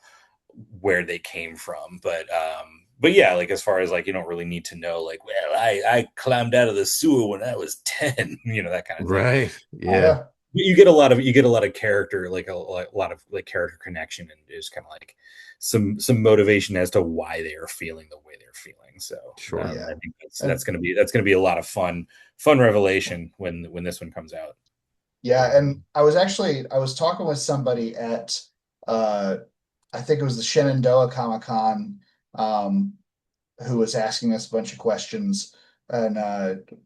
where they came from. But yeah, like as far as like you don't really need to know like, well, I climbed out of the sewer when I was 10, that kind of thing. Right. Yeah. Um, Yeah. you get a lot of character, like a lot of like character connection, and just kind of like some motivation as to why they are feeling the way they're feeling. So Sure. Yeah. I think And that's gonna be a lot of fun revelation when this one comes out. yeah, Definitely. and I was talking with somebody at uh I think it was the Shenandoah Comic Con, um, who was asking us a bunch of questions. And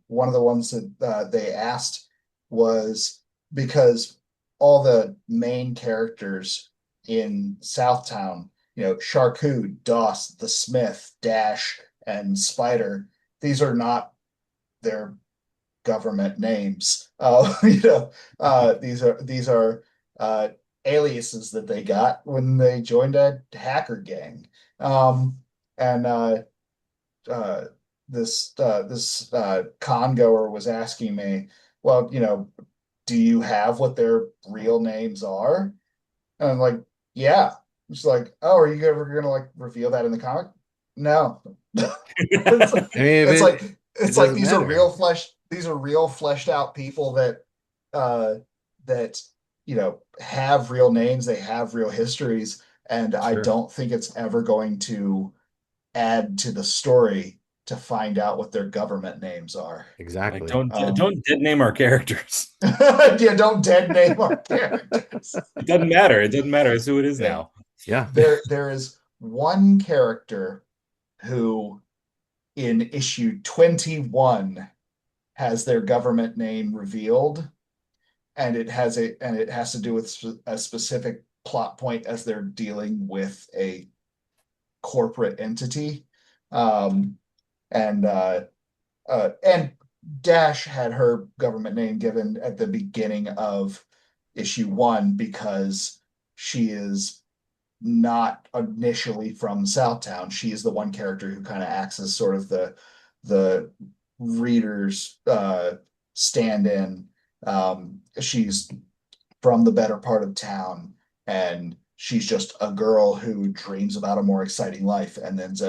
one of the ones that they asked was because all the main characters in Southtown, Charcot, Doss, the Smith, Dash, and Spider, these are not their government names. These are uh, aliases that they got when they joined a hacker gang. Um, and uh, this con goer was asking me, well, do you have what their real names are? And I'm like, yeah. It's like, oh, are you ever gonna like reveal that in the comic? No. It's, I mean, if it's like it it's like doesn't matter. these are real fleshed out people uh that have real names, they have real histories, and I Sure. don't think it's ever going to add to the story to find out what their government names are. Like Exactly. don't dead name our characters. Yeah, don't dead name our characters. It doesn't matter. It doesn't matter. It's who it is Yeah. now. Yeah. There is one character who in issue 21 has their government name revealed, and it has to do with a specific plot point as they're dealing with a corporate entity. Um, and Dash had her government name given at the beginning of issue 1 because she is not initially from Southtown. She is the one character who kind of acts as sort of the reader's stand-in. She's from the better part of town, and she's just a girl who dreams about a more exciting life and ends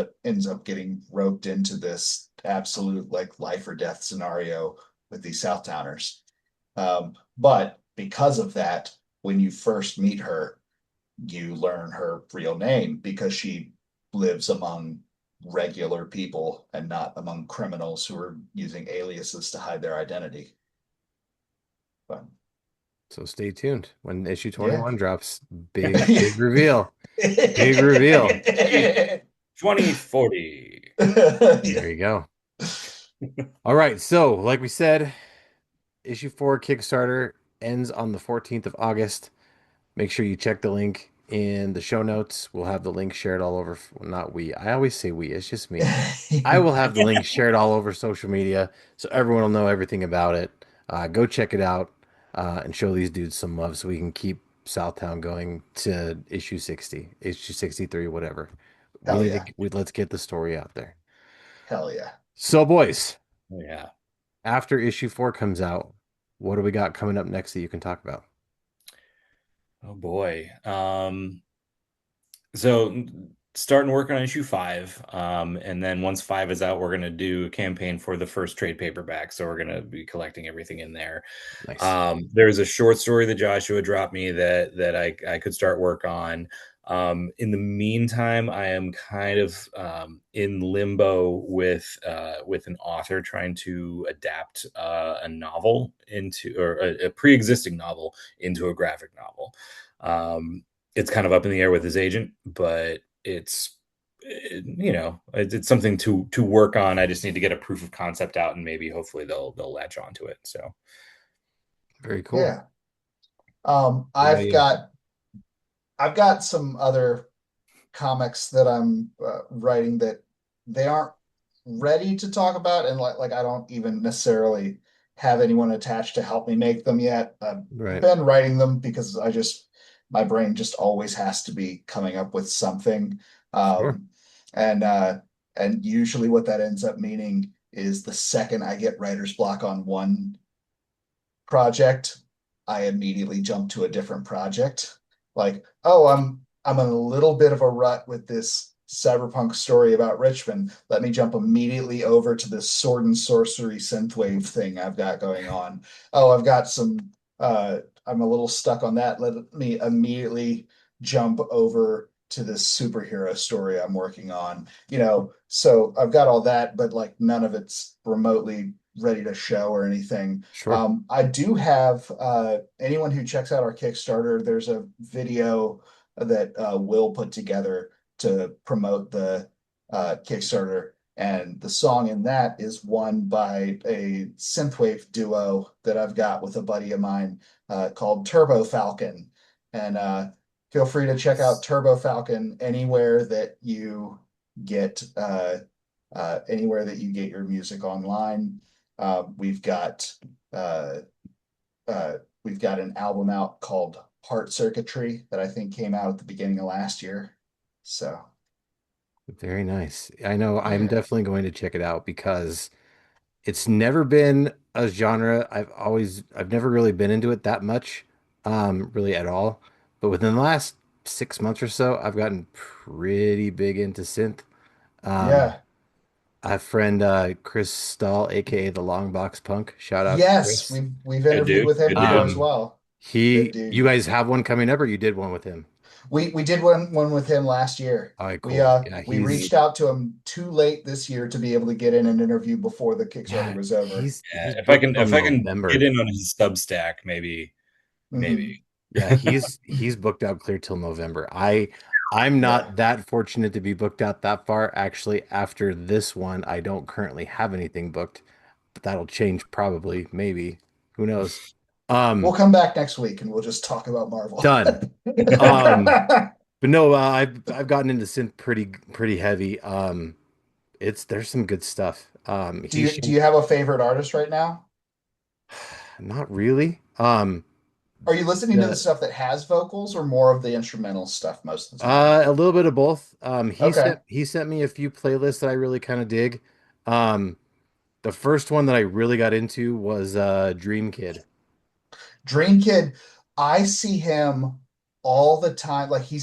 up getting roped into this absolute like life or death scenario with these Southtowners. But because of that, when you first meet her, you learn her real name because she lives among regular people and not among criminals who are using aliases to hide their identity. But So stay tuned when issue yeah. 21 drops. Big reveal. Big reveal. 2040. There you go. All right. So, like we said, issue 4 Kickstarter ends on the 14th of August. Make sure you check the link in the show notes. We'll have the link shared all over. Not we. I always say we. It's just me. I will have the link shared all over social media so everyone will know everything about it. Go check it out and show these dudes some love so we can keep Southtown going to issue 60, issue 63, whatever. Hell yeah. Let's get the story out there. Hell yeah. So, boys, Yeah. after issue 4 comes out, what do we got coming up next that you can talk about? Oh boy. So starting working on issue 5. And then once 5 is out, we're gonna do a campaign for the first trade paperback. So we're gonna be collecting everything in there. Nice. There's a short story that Joshua dropped me that I could start work on. In the meantime, I am kind of in limbo with an author trying to adapt a novel into or a pre-existing novel into a graphic novel. It's kind of up in the air with his agent, but it's something to work on. I just need to get a proof of concept out, and maybe hopefully they'll latch onto it. So Very cool. Yeah. What about you? I've got some other comics that I'm writing that they aren't ready to talk about, and like I don't even necessarily have anyone attached to help me make them yet. I've Right. been writing them because my brain just always has to be coming up with something. Sure. Um, and and usually what that ends up meaning is the second I get writer's block on one project, I immediately jump to a different project. Like, oh, I'm in a little bit of a rut with this cyberpunk story about Richmond. Let me jump immediately over to this sword and sorcery synthwave thing I've got going on. Oh, I've got some I'm a little stuck on that. Let me immediately jump over to this superhero story I'm working on. So I've got all that, but like none of it's remotely ready to show or anything. Sure. I do have anyone who checks out our Kickstarter, there's a video that Will put together to promote the Kickstarter. And the song in that is one by a synthwave duo that I've got with a buddy of mine called Turbo Falcon. And feel free to check out Turbo Falcon anywhere that you get your music online. Uh, we've got uh, we've got an album out called Heart Circuitry that I think came out at the beginning of last year. So Very nice. I know I'm yeah, definitely going to check it out because it's never been a genre I've never really been into it that much, really at all. But within the last 6 months or so, I've gotten pretty big into synth. Um, yeah, I have friend Chris Stahl, aka the Long Box Punk. Shout out to yes, Chris. we've good interviewed dude, with him good before dude. as well. Good You dude. guys have one coming up, or you did one with him? We did one with him last year. All right, We cool. Yeah, we he's reached out to him too late this year to be able to get in an interview before the Kickstarter yeah, was over. he's If I booked can till if I can get November. in on his Substack, maybe. Hmm. Yeah, he's booked out clear till November. I'm Yeah. not that fortunate to be booked out that far. Actually, after this one, I don't currently have anything booked, but that'll change probably, maybe. Who knows? We'll Um, come back next week and we'll just talk about Marvel. done. Um, but no, I've gotten into synth pretty heavy. It's there's some good stuff. Do He you showed have a favorite artist right now? not really. Are you listening to the The stuff that has vocals or more of the instrumental stuff most of the time? A little bit of both. Okay. He sent me a few playlists that I really kind of dig. Um, the first one that I really got into was Dream Kid. Dream Kid, I see him all the time. Like he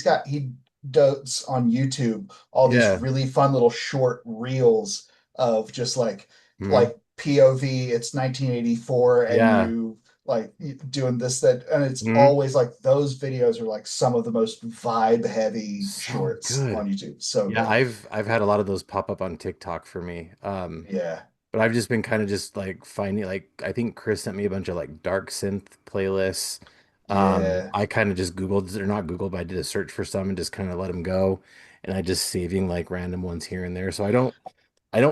does on YouTube all these Yeah. really fun little short reels of just Mhm. like POV, it's 1984 and Yeah. you like doing this, that, and it's Mhm. always like those videos are like some of the most vibe heavy So shorts good. on YouTube. So Yeah, good. I've had a lot of those pop up on TikTok for me. Yeah. But I've just been kind of just like finding like I think Chris sent me a bunch of like dark synth playlists. Yeah. I kind of just Googled, they're not Googled, but I did a search for some and just kind of let them go. And I just saving like random ones here and there. So I don't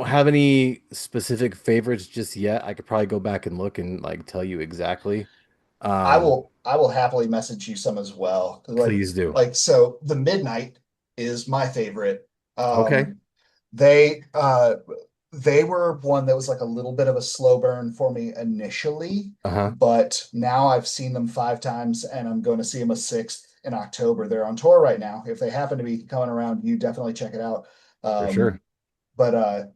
have any specific favorites just yet. I could probably go back and look and like tell you exactly. Um, I will happily message you some as well. 'Cause please do. so the Midnight is my favorite. Okay. Um they they were one that was like a little bit of a slow burn for me initially, Uh-huh. but now I've seen them 5 times and I'm going to see them a sixth in October. They're on tour right now. If they happen to be coming around, you definitely check it out. For Um sure. but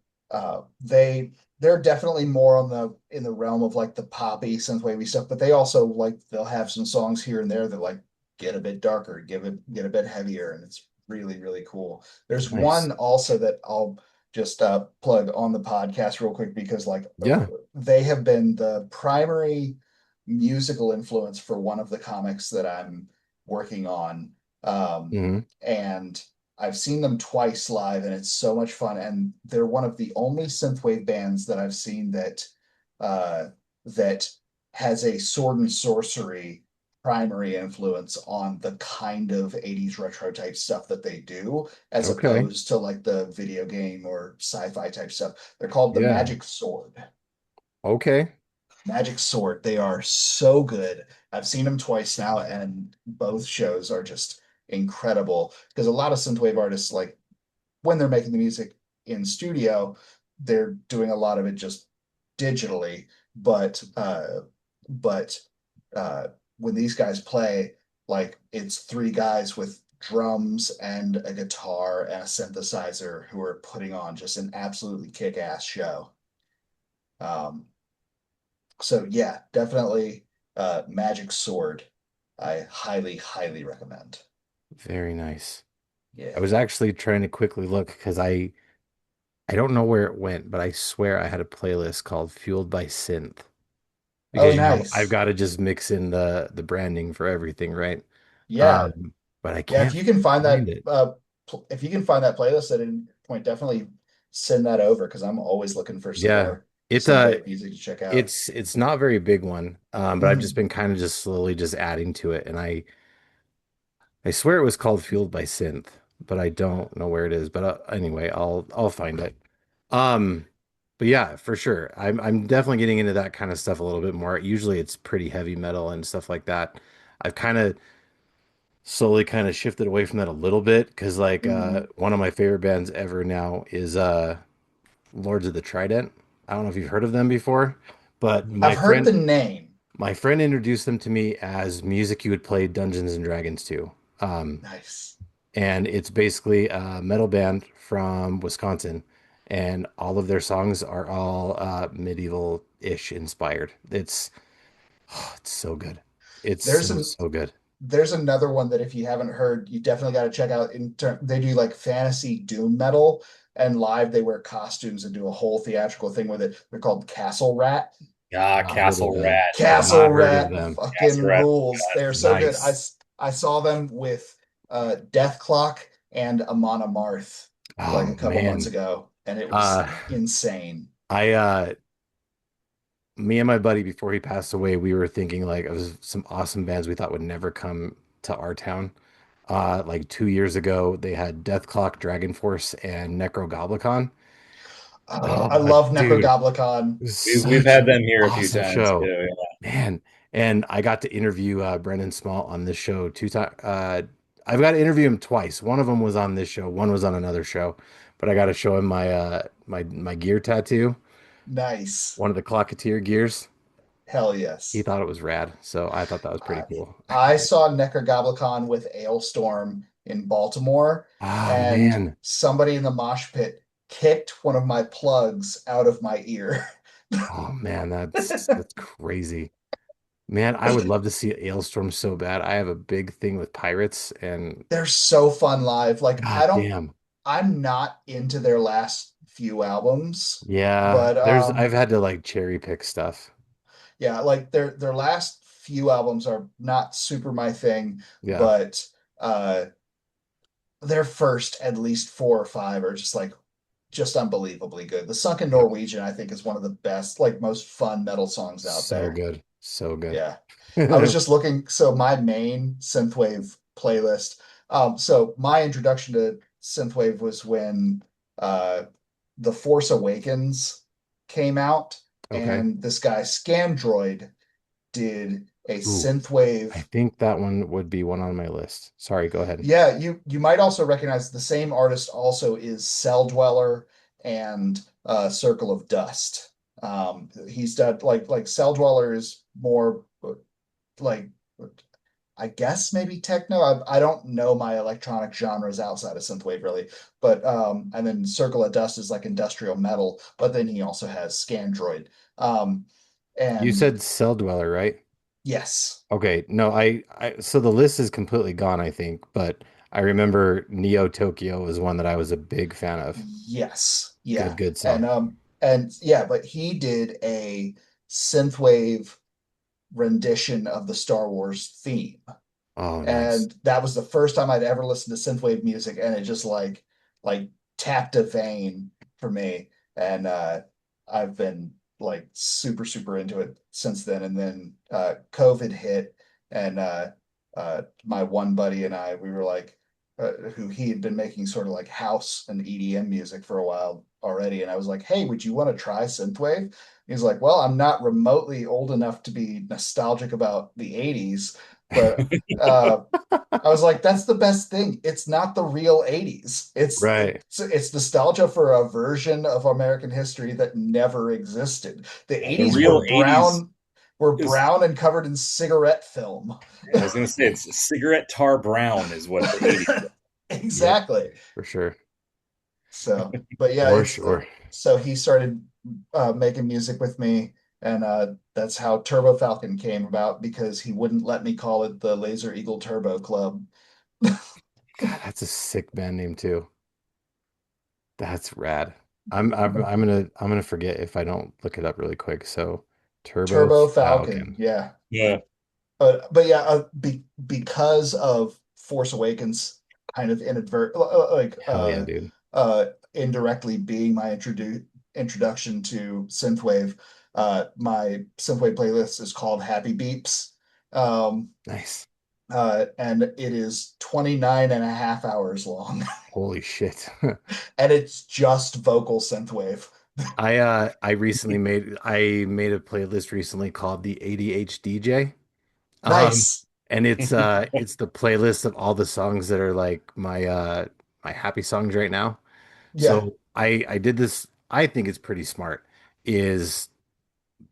they're definitely more on the in the realm of like the poppy synthwavy stuff, but they also like they'll have some songs here and there that like get a bit darker, get a bit heavier, and it's really really cool. There's Nice. one also that I'll just plug on the podcast real quick because Yeah. they have been the primary musical influence for one of the comics that I'm working on. Hmm. And I've seen them twice live, and it's so much fun. And they're one of the only synthwave bands that I've seen uh, that has a sword and sorcery primary influence on the kind of 80s retro type stuff that they do, as Okay. opposed to like the video game or sci-fi type stuff. They're called the Yeah. Magic Sword. Okay. Magic Sword. They are so good. I've seen them twice now, and both shows are just incredible because a lot of synthwave artists, like when they're making the music in studio, they're doing a lot of it just digitally. But uh, when these guys play, like it's three guys with drums and a guitar and a synthesizer who are putting on just an absolutely kick-ass show. Um, so yeah, definitely Magic Sword. I highly, highly recommend. Very nice. I Yeah. was actually trying to quickly look because I don't know where it went, but I swear I had a playlist called Fueled by Synth Oh, because you know I've nice. got to just mix in the branding for everything, right? Yeah. Um, but I Yeah, if can't you can find find that it. if you can find that playlist at any point, definitely send that over because I'm always looking for some Yeah. more It synthwave music to check out. it's not a very big one. But I've just Mhm. been kind of just slowly just adding to it and I swear it was called Fueled by Synth, but I don't know where it is. But anyway, I'll find it. Um, but yeah, for sure. I'm definitely getting into that kind of stuff a little bit more. Usually it's pretty heavy metal and stuff like that. I've kind of slowly kind of shifted away from that a little bit because like Mhm. one of my favorite bands ever now is Lords of the Trident. I don't know if you've heard of them before, but I've heard the name. my friend introduced them to me as music you would play Dungeons and Dragons to. Um, Nice. and it's basically a metal band from Wisconsin, and all of their songs are all medieval-ish inspired. It's so good. It's There's so an so good. there's another one that if you haven't heard, you definitely got to check out. They do like fantasy doom metal, and live they wear costumes and do a whole theatrical thing with it. They're called Castle Rat. Ah, Not heard of Castle them. Rat. Have Yeah. Castle not heard of Rat them. fucking Castle Rat. rules. They're so good. Nice. I saw them with Death Clock and Amon Amarth like Oh a couple months man. ago, and it was Uh insane. I Me and my buddy before he passed away, we were thinking like of some awesome bands we thought would never come to our town. Like 2 years ago, they had Death Clock, Dragon Force, and Necrogoblicon. I Oh, love dude, Necrogoblicon. it was We've such had an them here a few awesome times show, too. man. And I got to interview Brendan Small on this show 2 times. I've got to interview him twice. One of them was on this show, one was on another show. But I got to show him my gear tattoo, Nice. one of the Clocketeer gears. Hell He yes. thought it was rad, so I thought that was pretty I, cool. I saw Necrogoblicon with Ailstorm in Baltimore, Ah, and man. somebody in the mosh pit kicked one of my plugs out of my ear. Oh man, that's crazy. Man, I would love to see Ailstorm so bad. I have a big thing with pirates and They're so fun live. Like god damn. I'm not into their last few albums, Yeah, but I've had to like cherry pick stuff. yeah, like their last few albums are not super my thing, Yeah. but uh their first at least four or five are just unbelievably good. The Sunken Yep. Norwegian, I think, is one of the best, like most fun metal songs out So there. good. So good. Yeah. I was just looking, so my main synthwave playlist. So my introduction to synthwave was when uh The Force Awakens came out, Okay. and this guy Scandroid did a Ooh, I synthwave. think that one would be one on my list. Sorry, go ahead. Yeah, you might also recognize the same artist also is Cell Dweller and Circle of Dust. He's done like Cell Dweller is more like I guess maybe techno. I don't know my electronic genres outside of synthwave really, but and then Circle of Dust is like industrial metal, but then he also has Scandroid. Um, You and said Cell Dweller, right? yes, Okay. No, so the list is completely gone, I think, but I remember Neo Tokyo was one that I was a big fan of. yes, Good, yeah, good song. and yeah, but he did a synthwave rendition of the Star Wars theme. Oh, nice. And that was the first time I'd ever listened to synthwave music, and it just like tapped a vein for me. And I've been like super into it since then. And then COVID hit, and my one buddy and I, we were like, who he had been making sort of like house and EDM music for a while already, and I was like, hey, would you want to try synthwave? He's like, well, I'm not remotely old enough to be nostalgic about the 80s, but I was like, that's the best thing. It's not the real 80s. Right. It's nostalgia for a version of American history that never existed. The The 80s real 80s were is, brown and covered in cigarette film. I was going to say, it's cigarette tar brown is what the 80s. Yep, Exactly. for sure. So, but yeah, For it's sure. so he started making music with me, and that's how Turbo Falcon came about because he wouldn't let me call it the Laser Eagle Turbo Club. God, that's a sick band name too. That's rad. I'm gonna forget if I don't look it up really quick. So Turbo Turbo Falcon, Falcon. yeah. Yeah. But yeah, because of Force Awakens kind of Hell yeah, dude. indirectly being my introduction to synthwave, my synthwave playlist is called Happy Beeps. Um, Nice. and it is 29 and a half hours long, Holy shit. and it's just vocal synthwave. I made a playlist recently called the ADHDJ. Um, Nice. and it's the playlist of all the songs that are like my happy songs right now. Yeah, So I did this. I think it's pretty smart. Is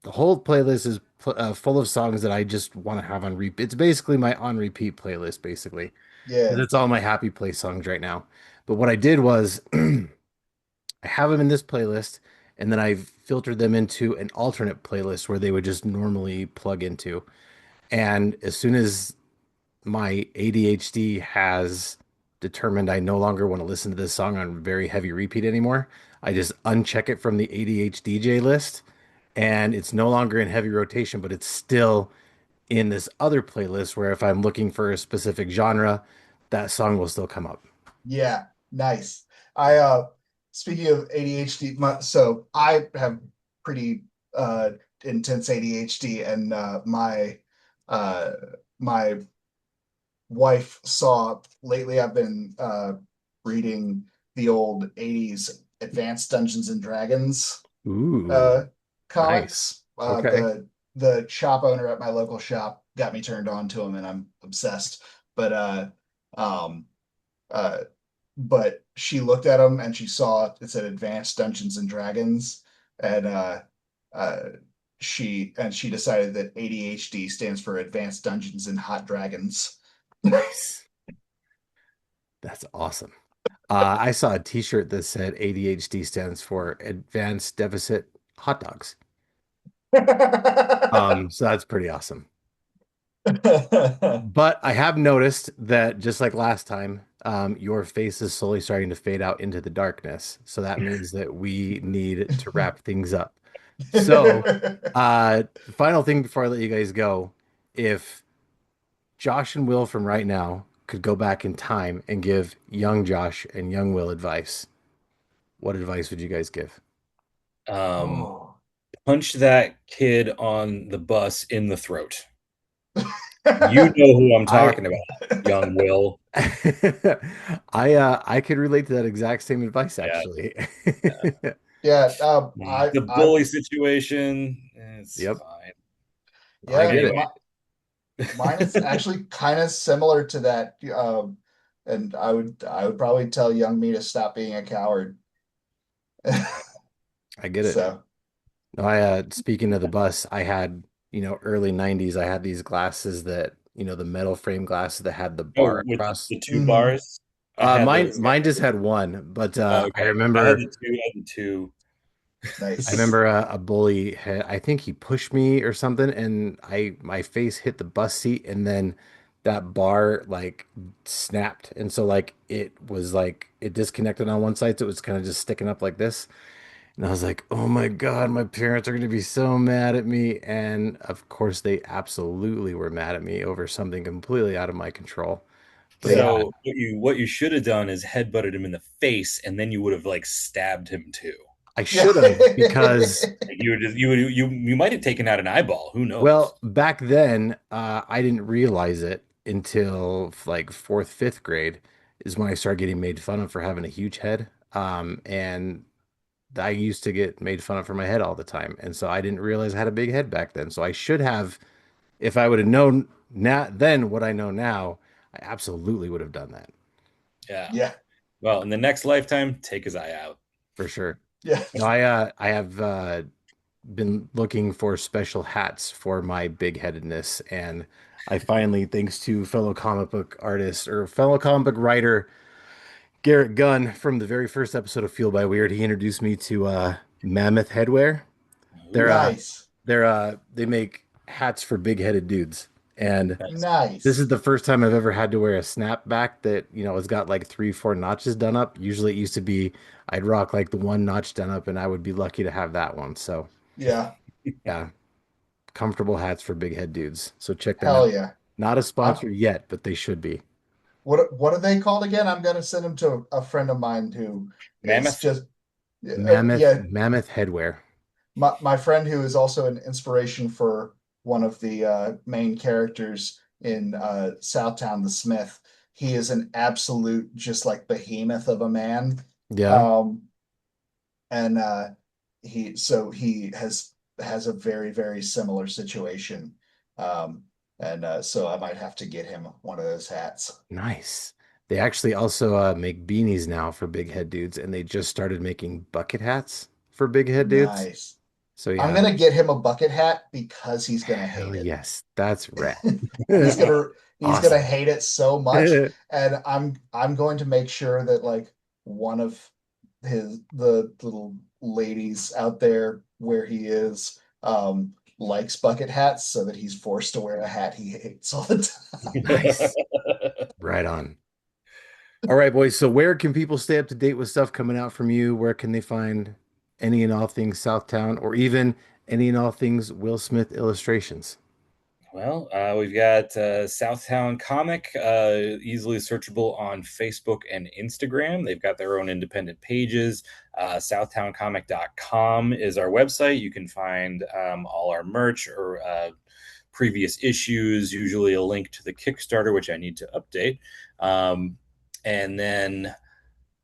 the whole playlist is full of songs that I just want to have on repeat. It's basically my on repeat playlist, basically, because yeah, it's all my happy place songs right now. But what I did was I have them in this playlist, and then I filtered them into an alternate playlist where they would just normally plug into. And as soon as my ADHD has determined I no longer want to listen to this song on very heavy repeat anymore, I just uncheck it from the ADHDJ list and it's no longer in heavy rotation, but it's still in this other playlist where if I'm looking for a specific genre, that song will still come up. Yeah, nice. I speaking of ADHD, so I have pretty intense ADHD, and uh my wife saw lately. I've been reading the old 80s Advanced Dungeons and Dragons Ooh, uh nice. comics. Okay. The shop owner at my local shop got me turned on to them, and I'm obsessed. But um uh but she looked at them and she saw it said Advanced Dungeons and Dragons, and uh she decided that ADHD stands for Advanced Dungeons and Hot Dragons. Nice. That's awesome. I saw a t-shirt that said ADHD stands for Advanced Deficit Hot Dogs. So that's pretty awesome. But I have noticed that just like last time, your face is slowly starting to fade out into the darkness. So that means that we need to wrap things up. So, final thing before I let you guys go, if Josh and Will from right now could go back in time and give young Josh and young Will advice, what advice would you guys give? Um, Oh. punch that kid on the bus in the throat. You know who I'm I talking about, young Will. I could relate to that exact same advice Yeah, actually. yeah. Yeah, The I bully situation, it's Yep, fine. I yeah, get it. Anyway, mine is actually kind of similar to that. And I would probably tell young me to stop being a coward. I get it. So No, speaking of the bus, I had, early 90s, I had these glasses that, the metal frame glasses that had the bar oh, with across. the two mhm. bars, I had Mine those. mine just had one, but I Okay, I had remember the two. I had the two. I Nice. remember a bully had, I think he pushed me or something, and my face hit the bus seat, and then that bar like snapped, and so like it was like it disconnected on one side, so it was kind of just sticking up like this, and I was like, oh my God, my parents are gonna be so mad at me, and of course they absolutely were mad at me over something completely out of my control. But Yeah. yeah, So what you should have done is headbutted him in the face, and then you would have like stabbed him too. I Yeah. should have because Like, you might have taken out an eyeball. Who knows? well, back then, I didn't realize it until like fourth, fifth grade is when I started getting made fun of for having a huge head. And I used to get made fun of for my head all the time. And so I didn't realize I had a big head back then. So I should have, if I would have known now, then what I know now, I absolutely would have done that Yeah. Yeah. Well, in the next lifetime, take his eye out. for sure. Yeah. No, I have been looking for special hats for my big headedness, and I finally, thanks to fellow comic book artist or fellow comic book writer Garrett Gunn from the very first episode of Fueled by Weird, he introduced me to Mammoth Headwear. They're Ooh, Nice. they make hats for big headed dudes, and nice. this is Nice. the first time I've ever had to wear a snapback that, has got like three, four notches done up. Usually it used to be I'd rock like the one notch done up, and I would be lucky to have that one. So Yeah. yeah, comfortable hats for big head dudes. So check them Hell out. yeah. Not a I'm sponsor yet, but they should be. what are they called again? I'm gonna send them to a friend of mine who is Mammoth. just Mammoth yeah, Mammoth Headwear. my friend who is also an inspiration for one of the main characters in Southtown, the Smith. He is an absolute just like behemoth of a man. Yeah, Um, and he has a very, very similar situation. And so I might have to get him one of those hats. nice. They actually also make beanies now for big head dudes, and they just started making bucket hats for big head dudes. Nice. So I'm yeah, gonna get him a bucket hat because he's gonna hell hate it. yes, that's rad. He's gonna he's gonna Awesome. hate it so much, and I'm going to make sure that like one of the little ladies out there where he is likes bucket hats so that he's forced to wear a hat he hates all the time. Nice. Right on. All right, boys. So where can people stay up to date with stuff coming out from you? Where can they find any and all things Southtown or even any and all things Will Smith illustrations? Well, we've got SouthTown Comic, easily searchable on Facebook and Instagram. They've got their own independent pages. SouthTownComic.com is our website. You can find all our merch or previous issues, usually a link to the Kickstarter, which I need to update. And then,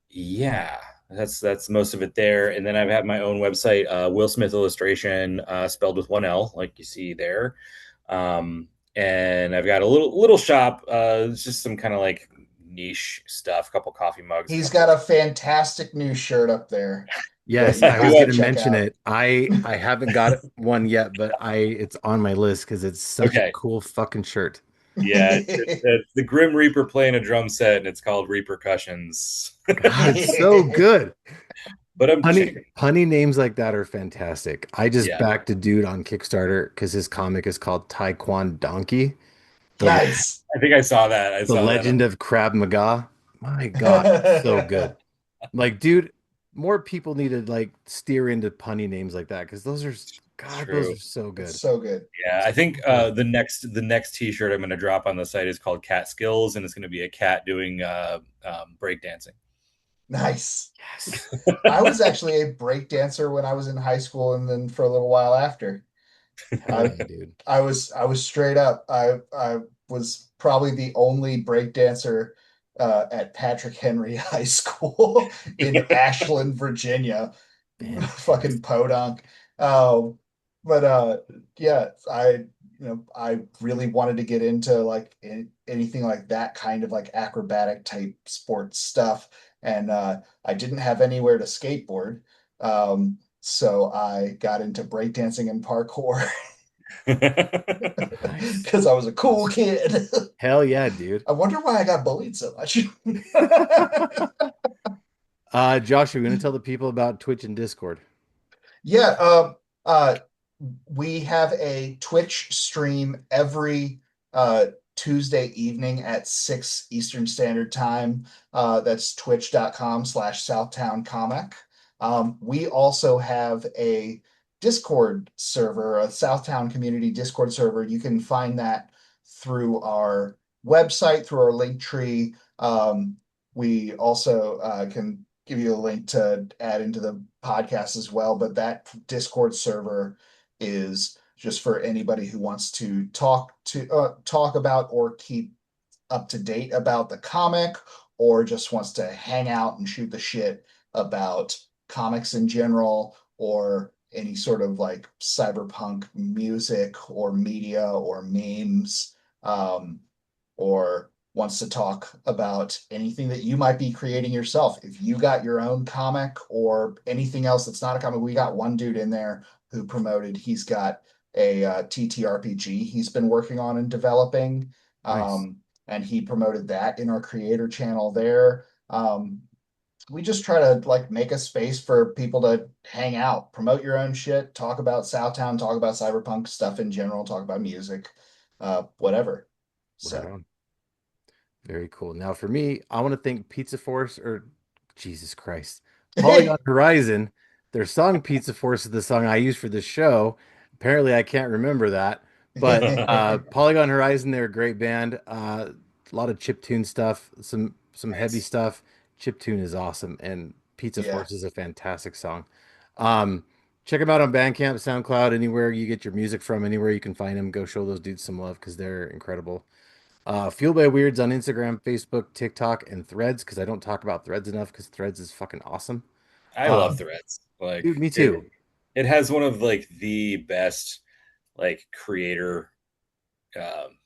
yeah, that's most of it there. And then I've had my own website, Will Smith Illustration, spelled with one L, like you see there. And I've got a little shop. It's just some kind of like niche stuff, a couple coffee mugs, a He's couple. got a fantastic new shirt up there that Yes, you I was have to gonna check mention out. it. I haven't got one yet, but I it's on my list because it's such a Okay, cool fucking shirt. yeah, it's the Grim Reaper playing a drum set, and it's called Repercussions. God, it's so good. But I'm Punny names like that are fantastic. I just yeah, backed a dude on Kickstarter because his comic is called Taekwon Donkey, the Nice. I think I saw that. I the saw that. Legend of Krav Maga. My God, so good. Like, dude, more people need to like steer into punny names like that because those are It's God, those true. are so It's good. so good. Yeah, I think So good. the next T-shirt I'm going to drop on the site is called Cat Skills, and it's going to be a cat doing break dancing. Nice. Yes. I was actually a break dancer when I was in high school and then for a little while after. Hell I yeah, dude. I was straight up. I was probably the only break dancer at Patrick Henry High School in Ashland, Virginia. Fucking Fantastic. podunk. Um, but yeah, I really wanted to get into like anything like that kind of like acrobatic type sports stuff, and I didn't have anywhere to skateboard. So I got into breakdancing and parkour Nice. because I was a cool Awesome. kid. Hell yeah, dude. I wonder why I got bullied so much. Josh, are we gonna tell the people about Twitch and Discord? Yeah, we have a Twitch stream every Tuesday evening at 6 Eastern Standard Time. That's twitch.com/Southtown Comic. We also have a Discord server, a Southtown community Discord server. You can find that through our website, through our Linktree. We also can give you a link to add into the podcast as well. But that Discord server is just for anybody who wants to talk about or keep up to date about the comic, or just wants to hang out and shoot the shit about comics in general, or any sort of like cyberpunk music or media or memes, or wants to talk about anything that you might be creating yourself. If you got your own comic or anything else that's not a comic, we got one dude in there who promoted, he's got a TTRPG he's been working on and developing. Nice. And he promoted that in our creator channel there. We just try to like make a space for people to hang out, promote your own shit, talk about Southtown, talk about cyberpunk stuff in general, talk about music, whatever. Right So on. Very cool. Now, for me, I want to thank Pizza Force or Jesus Christ, Polygon Horizon. Their song Pizza Force is the song I use for this show. Apparently, I can't remember that, but Polygon Horizon, they're a great band. A lot of chiptune stuff, some heavy Nice. stuff. Chiptune is awesome, and Pizza yeah. Force is a fantastic song. Um, check them out on Bandcamp, SoundCloud, anywhere you get your music from, anywhere you can find them. Go show those dudes some love because they're incredible. Fueled by Weirds on Instagram, Facebook, TikTok, and Threads because I don't talk about Threads enough because Threads is fucking awesome. I love Um, Threads. Like dude, me too. it has one of like the best like creator um,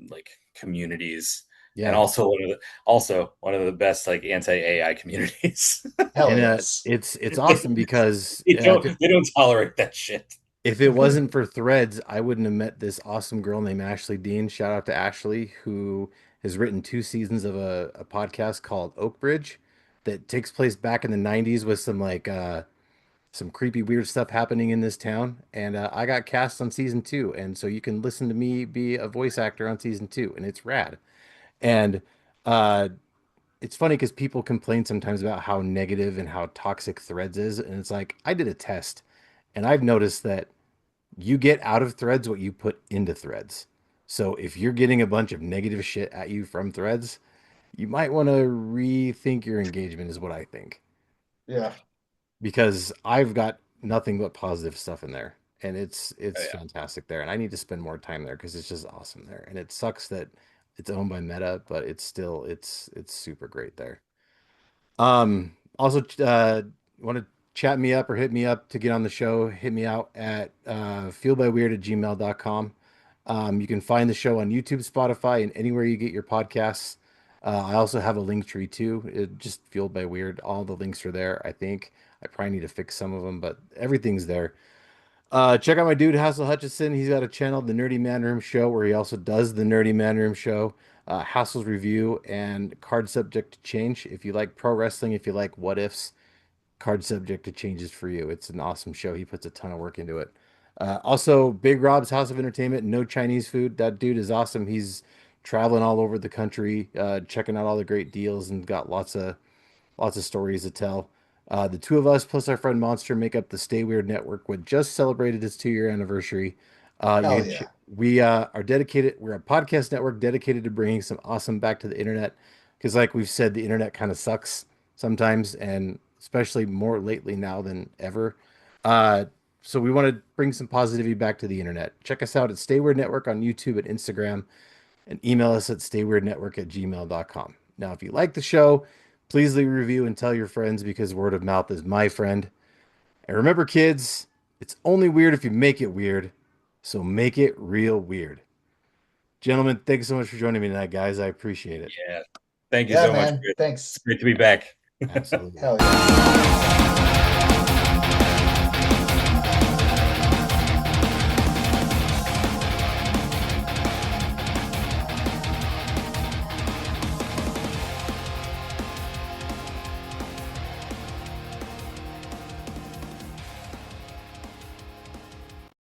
like communities, and Yeah, also one of the best like anti AI communities. Hell and yes. it's awesome because they don't tolerate that shit. if it wasn't for Threads, I wouldn't have met this awesome girl named Ashley Dean. Shout out to Ashley, who has written 2 seasons of a podcast called Oak Bridge that takes place back in the 90s with some creepy, weird stuff happening in this town. And I got cast on season 2. And so you can listen to me be a voice actor on season 2, and it's rad. And uh, it's funny because people complain sometimes about how negative and how toxic Threads is. And it's like, I did a test, and I've noticed that you get out of Threads what you put into Threads. So if you're getting a bunch of negative shit at you from threads, you might want to rethink your engagement, is what I think. Yeah. Because I've got nothing but positive stuff in there, and Oh, it's yeah. fantastic there, and I need to spend more time there because it's just awesome there. And it sucks that it's owned by Meta, but it's still it's super great there. Also, want to chat me up or hit me up to get on the show, hit me out at feelbyweird@gmail.com. You can find the show on YouTube, Spotify, and anywhere you get your podcasts. I also have a link tree too. It just Fueled by Weird. All the links are there, I think. I probably need to fix some of them, but everything's there. Check out my dude Hassel Hutchison. He's got a channel, The Nerdy Man Room Show, where he also does The Nerdy Man Room Show, Hassel's Review, and Card Subject to Change. If you like pro wrestling, if you like what ifs, Card Subject to Change is for you. It's an awesome show. He puts a ton of work into it. Also, Big Rob's House of Entertainment, no Chinese food. That dude is awesome. He's traveling all over the country, checking out all the great deals, and got lots of stories to tell. The two of us plus our friend Monster make up the Stay Weird Network, which just celebrated its 2 year anniversary. Hell yeah. We are dedicated. We're a podcast network dedicated to bringing some awesome back to the internet, because, like we've said, the internet kind of sucks sometimes, and especially more lately now than ever. Uh, so we want to bring some positivity back to the internet. Check us out at Stay Weird Network on YouTube and Instagram, and email us at stayweirdnetwork@gmail.com. Now, if you like the show, please leave a review and tell your friends, because word of mouth is my friend. And remember, kids, it's only weird if you make it weird. So make it real weird. Gentlemen, thanks so much for joining me tonight, guys. I appreciate it. Yeah. Thank you Yeah, so much, man. Chris. It's Thanks. great to be back. Absolutely. Hell yeah.